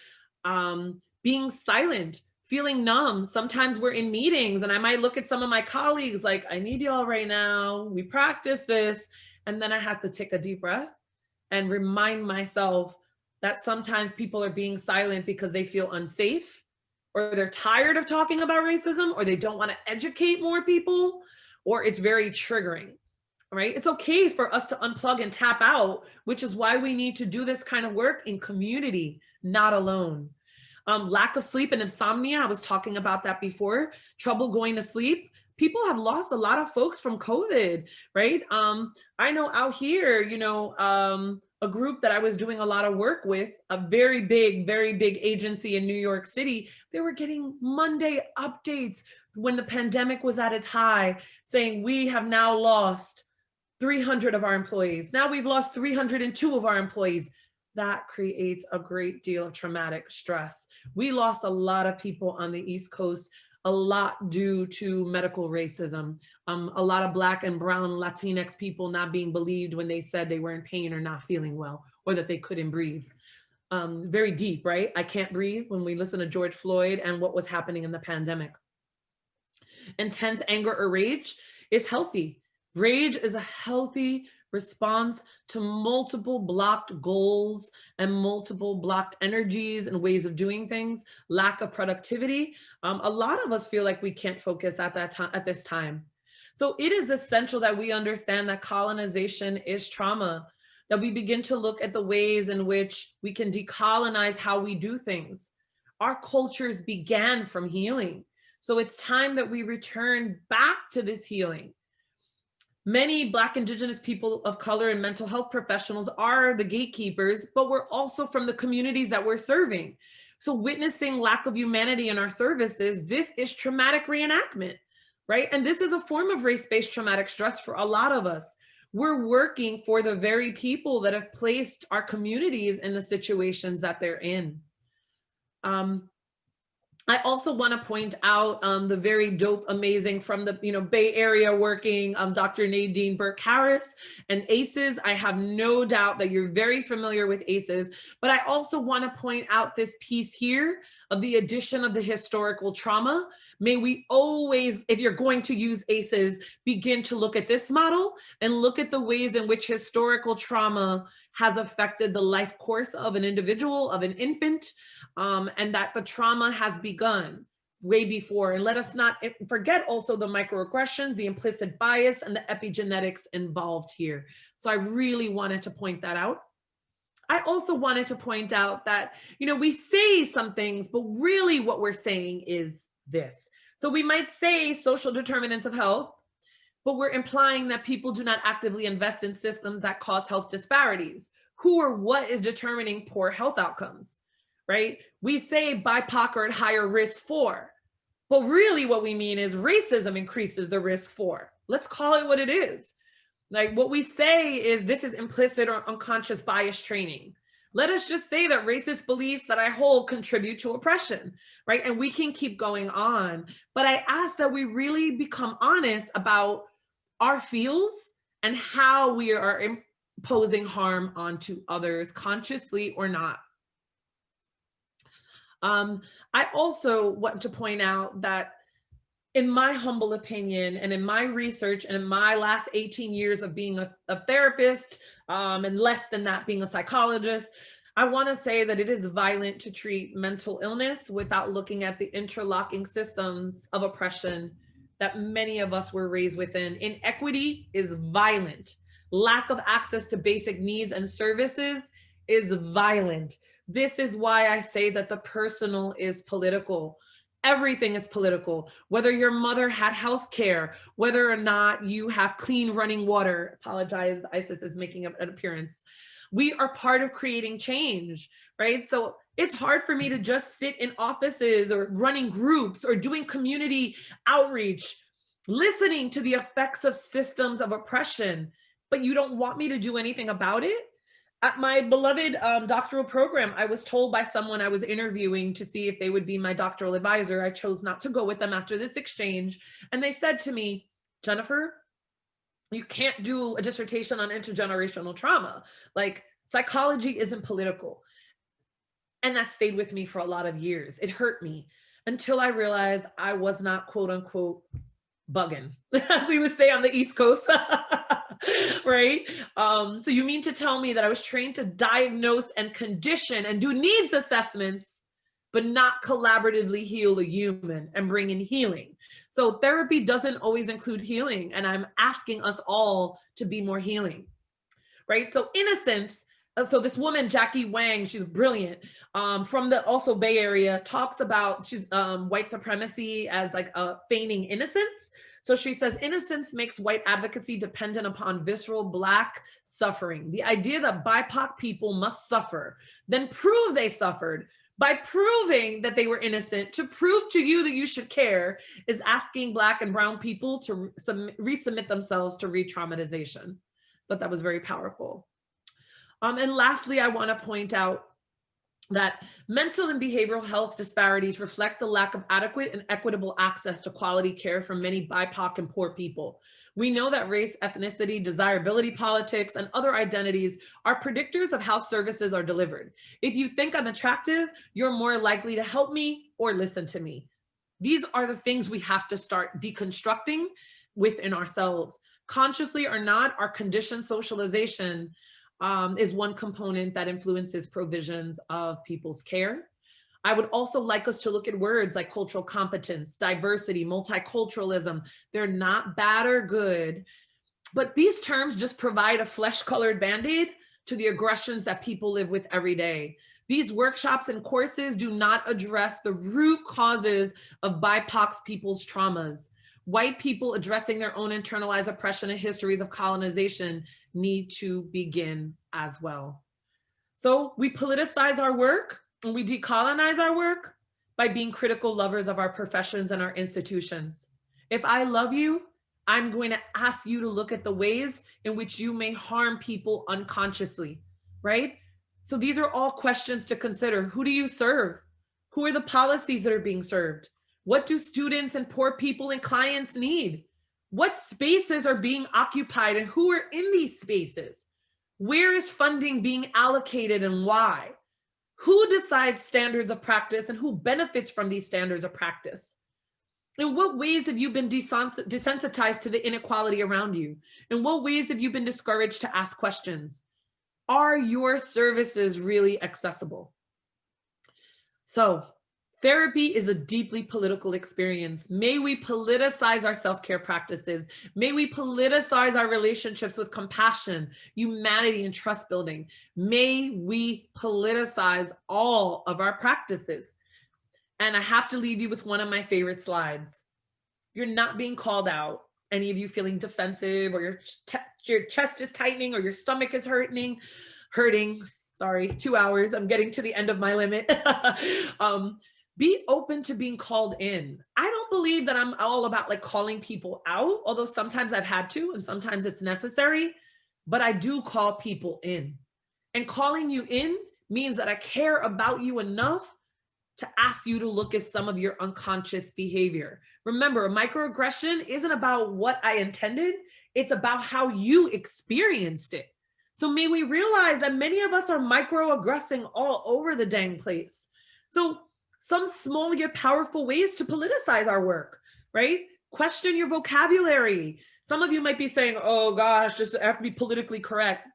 Being silent, feeling numb. Sometimes we're in meetings and I might look at some of my colleagues like, I need y'all right now. We practice this. And then I have to take a deep breath and remind myself that sometimes people are being silent because they feel unsafe, or they're tired of talking about racism, or they don't want to educate more people, or it's very triggering, right? It's okay for us to unplug and tap out, which is why we need to do this kind of work in community, not alone. Lack of sleep and insomnia, I was talking about that before. Trouble going to sleep. People have lost a lot of folks from COVID, right? I know out here, a group that I was doing a lot of work with, a very big agency in New York City, they were getting Monday updates when the pandemic was at its high, saying we have now lost 300 of our employees. Now we've lost 302 of our employees. That creates a great deal of traumatic stress. We lost a lot of people on the East Coast, a lot due to medical racism. A lot of Black and brown Latinx people not being believed when they said they were in pain or not feeling well, or that they couldn't breathe. Very deep, right? I can't breathe when we listen to George Floyd and what was happening in the pandemic. Intense anger or rage is healthy. Rage is a healthy response to multiple blocked goals and multiple blocked energies and ways of doing things. Lack of productivity. A lot of us feel like we can't focus at this time. So it is essential that we understand that colonization is trauma, that we begin to look at the ways in which we can decolonize how we do things. Our cultures began from healing. So it's time that we return back to this healing. Many Black, Indigenous people of color and mental health professionals are the gatekeepers, but we're also from the communities that we're serving. So witnessing lack of humanity in our services, this is traumatic reenactment, right? And this is a form of race-based traumatic stress for a lot of us. We're working for the very people that have placed our communities in the situations that they're in. I also want to point out the very dope, amazing from the Bay Area working Dr. Nadine Burke-Harris and ACEs. I have no doubt that you're very familiar with ACEs, but I also want to point out this piece here of the addition of the historical trauma. May we always, if you're going to use ACEs, begin to look at this model and look at the ways in which historical trauma has affected the life course of an individual, of an infant, and that the trauma has begun way before. And let us not forget also the microaggressions, the implicit bias, and the epigenetics involved here. So I really wanted to point that out. I also wanted to point out that, we say some things, but really what we're saying is this. So we might say social determinants of health, but we're implying that people do not actively invest in systems that cause health disparities. Who or what is determining poor health outcomes, right? We say BIPOC are at higher risk for, but really what we mean is racism increases the risk for. Let's call it what it is. Like what we say is this is implicit or unconscious bias training. Let us just say that racist beliefs that I hold contribute to oppression, right? And we can keep going on. But I ask that we really become honest about our feels and how we are imposing harm onto others, consciously or not. I also want to point out that in my humble opinion, and in my research, and in my last 18 years of being a therapist, and less than that being a psychologist, I want to say that it is violent to treat mental illness without looking at the interlocking systems of oppression that many of us were raised within. Inequity is violent. Lack of access to basic needs and services is violent. This is why I say that the personal is political. Everything is political. Whether your mother had health care, whether or not you have clean running water. Apologize, ISIS is making an appearance. We are part of creating change, right? So it's hard for me to just sit in offices or running groups or doing community outreach, listening to the effects of systems of oppression, but you don't want me to do anything about it? At my beloved doctoral program, I was told by someone I was interviewing to see if they would be my doctoral advisor. I chose not to go with them after this exchange. And they said to me, Jennifer, you can't do a dissertation on intergenerational trauma. Like, psychology isn't political. And that stayed with me for a lot of years. It hurt me until I realized I was not, quote unquote, bugging, as we would say on the East Coast. Right? So you mean to tell me that I was trained to diagnose and condition and do needs assessments, but not collaboratively heal a human and bring in healing? So therapy doesn't always include healing, and I'm asking us all to be more healing, right? So innocence, so this woman, Jackie Wang, she's brilliant, from the also Bay Area, talks about, she's white supremacy as like a feigning innocence. So she says, innocence makes white advocacy dependent upon visceral Black suffering. The idea that BIPOC people must suffer, then prove they suffered by proving that they were innocent, to prove to you that you should care, is asking Black and brown people to resubmit themselves to re-traumatization. Thought that was very powerful. And lastly, I want to point out that mental and behavioral health disparities reflect the lack of adequate and equitable access to quality care for many BIPOC and poor people. We know that race, ethnicity, desirability politics, and other identities are predictors of how services are delivered. If you think I'm attractive, you're more likely to help me or listen to me. These are the things we have to start deconstructing within ourselves. Consciously or not, our conditioned socialization is one component that influences provisions of people's care. I would also like us to look at words like cultural competence, diversity, multiculturalism. They're not bad or good, but these terms just provide a flesh-colored Band-Aid to the aggressions that people live with every day. These workshops and courses do not address the root causes of BIPOC people's traumas. White people addressing their own internalized oppression and histories of colonization need to begin as well. So we politicize our work and we decolonize our work by being critical lovers of our professions and our institutions. If I love you, I'm going to ask you to look at the ways in which you may harm people unconsciously, right? So these are all questions to consider. Who do you serve? Who are the policies that are being served? What do students and poor people and clients need? What spaces are being occupied and who are in these spaces? Where is funding being allocated and why? Who decides standards of practice and who benefits from these standards of practice? In what ways have you been desensitized to the inequality around you? In what ways have you been discouraged to ask questions? Are your services really accessible? So, therapy is a deeply political experience. May we politicize our self-care practices. May we politicize our relationships with compassion, humanity, and trust building. May we politicize all of our practices. And I have to leave you with one of my favorite slides. You're not being called out. Any of you feeling defensive, or your chest is tightening, or your stomach is hurting. Sorry, 2 hours. I'm getting to the end of my limit. Be open to being called in. I don't believe that I'm all about like calling people out, although sometimes I've had to and sometimes it's necessary, but I do call people in. And calling you in means that I care about you enough to ask you to look at some of your unconscious behavior. Remember, microaggression isn't about what I intended, it's about how you experienced it. So may we realize that many of us are microaggressing all over the dang place. So some small yet powerful ways to politicize our work, right? Question your vocabulary. Some of you might be saying, oh gosh, just have to be politically correct.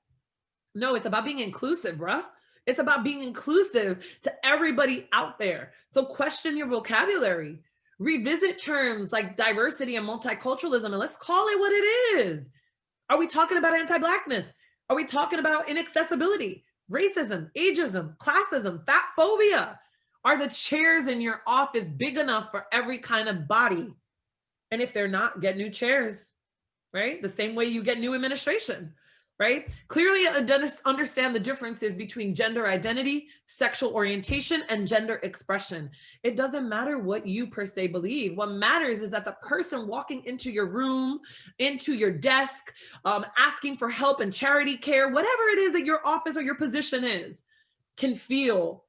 No, it's about being inclusive, bruh. It's about being inclusive to everybody out there. So question your vocabulary. Revisit terms like diversity and multiculturalism, and let's call it what it is. Are we talking about anti-Blackness? Are we talking about inaccessibility, racism, ageism, classism, fat phobia? Are the chairs in your office big enough for every kind of body? And if they're not, get new chairs, right? The same way you get new administration, right? Clearly understand the differences between gender identity, sexual orientation, and gender expression. It doesn't matter what you per se believe. What matters is that the person walking into your room, into your desk, asking for help and charity care, whatever it is that your office or your position is, can feel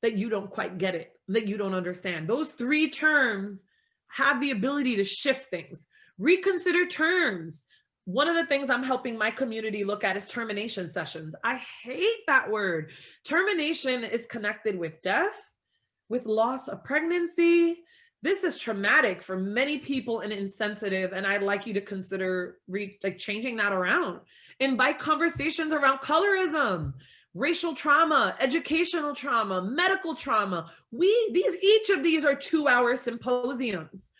that you don't quite get it, that you don't understand. Those three terms have the ability to shift things. Reconsider terms. One of the things I'm helping my community look at is termination sessions. I hate that word. Termination is connected with death, with loss of pregnancy. This is traumatic for many people and insensitive, and I'd like you to consider changing that around. Invite conversations around colorism, racial trauma, educational trauma, medical trauma. Each of these are 2-hour symposiums.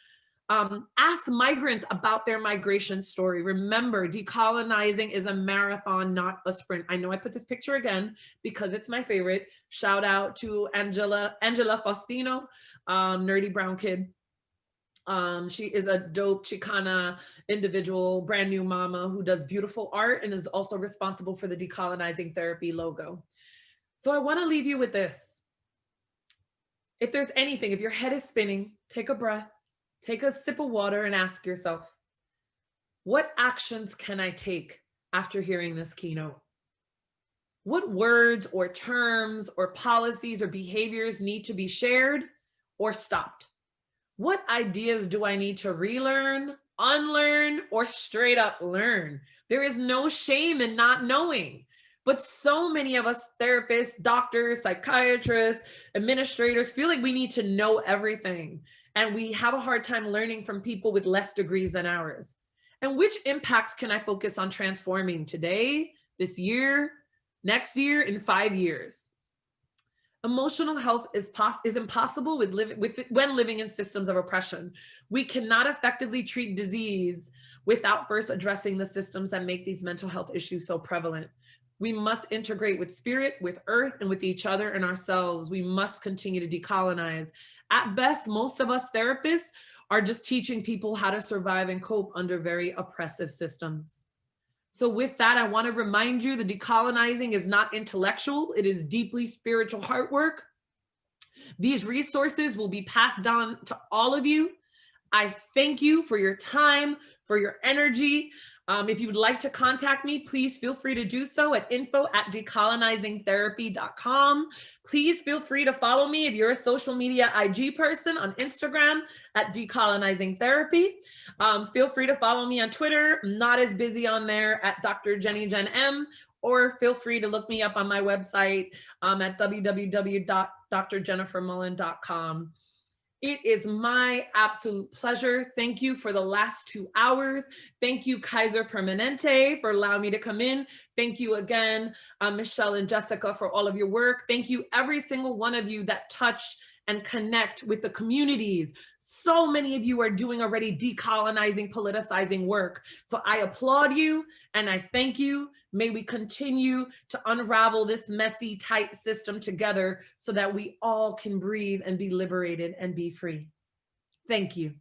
Ask migrants about their migration story. Remember, decolonizing is a marathon, not a sprint. I know I put this picture again because it's my favorite. Shout out to Angela Faustino, nerdy brown kid. She is a dope Chicana individual, brand new mama who does beautiful art and is also responsible for the Decolonizing Therapy logo. So I want to leave you with this. If there's anything, if your head is spinning, take a breath. Take a sip of water and ask yourself, what actions can I take after hearing this keynote? What words or terms or policies or behaviors need to be shared or stopped? What ideas do I need to relearn, unlearn, or straight up learn? There is no shame in not knowing. But so many of us therapists, doctors, psychiatrists, administrators feel like we need to know everything. And we have a hard time learning from people with less degrees than ours. And which impacts can I focus on transforming today, this year, next year, in 5 years? Emotional health is impossible when living in systems of oppression. We cannot effectively treat disease without first addressing the systems that make these mental health issues so prevalent. We must integrate with spirit, with earth, and with each other and ourselves. We must continue to decolonize. At best, most of us therapists are just teaching people how to survive and cope under very oppressive systems. So with that, I want to remind you the decolonizing is not intellectual. It is deeply spiritual heart work. These resources will be passed on to all of you. I thank you for your time, for your energy. If you would like to contact me, please feel free to do so at info@decolonizingtherapy.com. Please feel free to follow me if you're a social media IG person on Instagram at Decolonizing Therapy. Feel free to follow me on Twitter. I'm not as busy on there at Dr. Jenny Jen M, or feel free to look me up on my website at www.drjennifermullan.com. It is my absolute pleasure. Thank you for the last 2 hours. Thank you, Kaiser Permanente, for allowing me to come in. Thank you again, Michelle and Jessica, for all of your work. Thank you, every single one of you that touched and connect with the communities. So many of you are doing already decolonizing, politicizing work. So I applaud you and I thank you. May we continue to unravel this messy, tight system together so that we all can breathe and be liberated and be free. Thank you.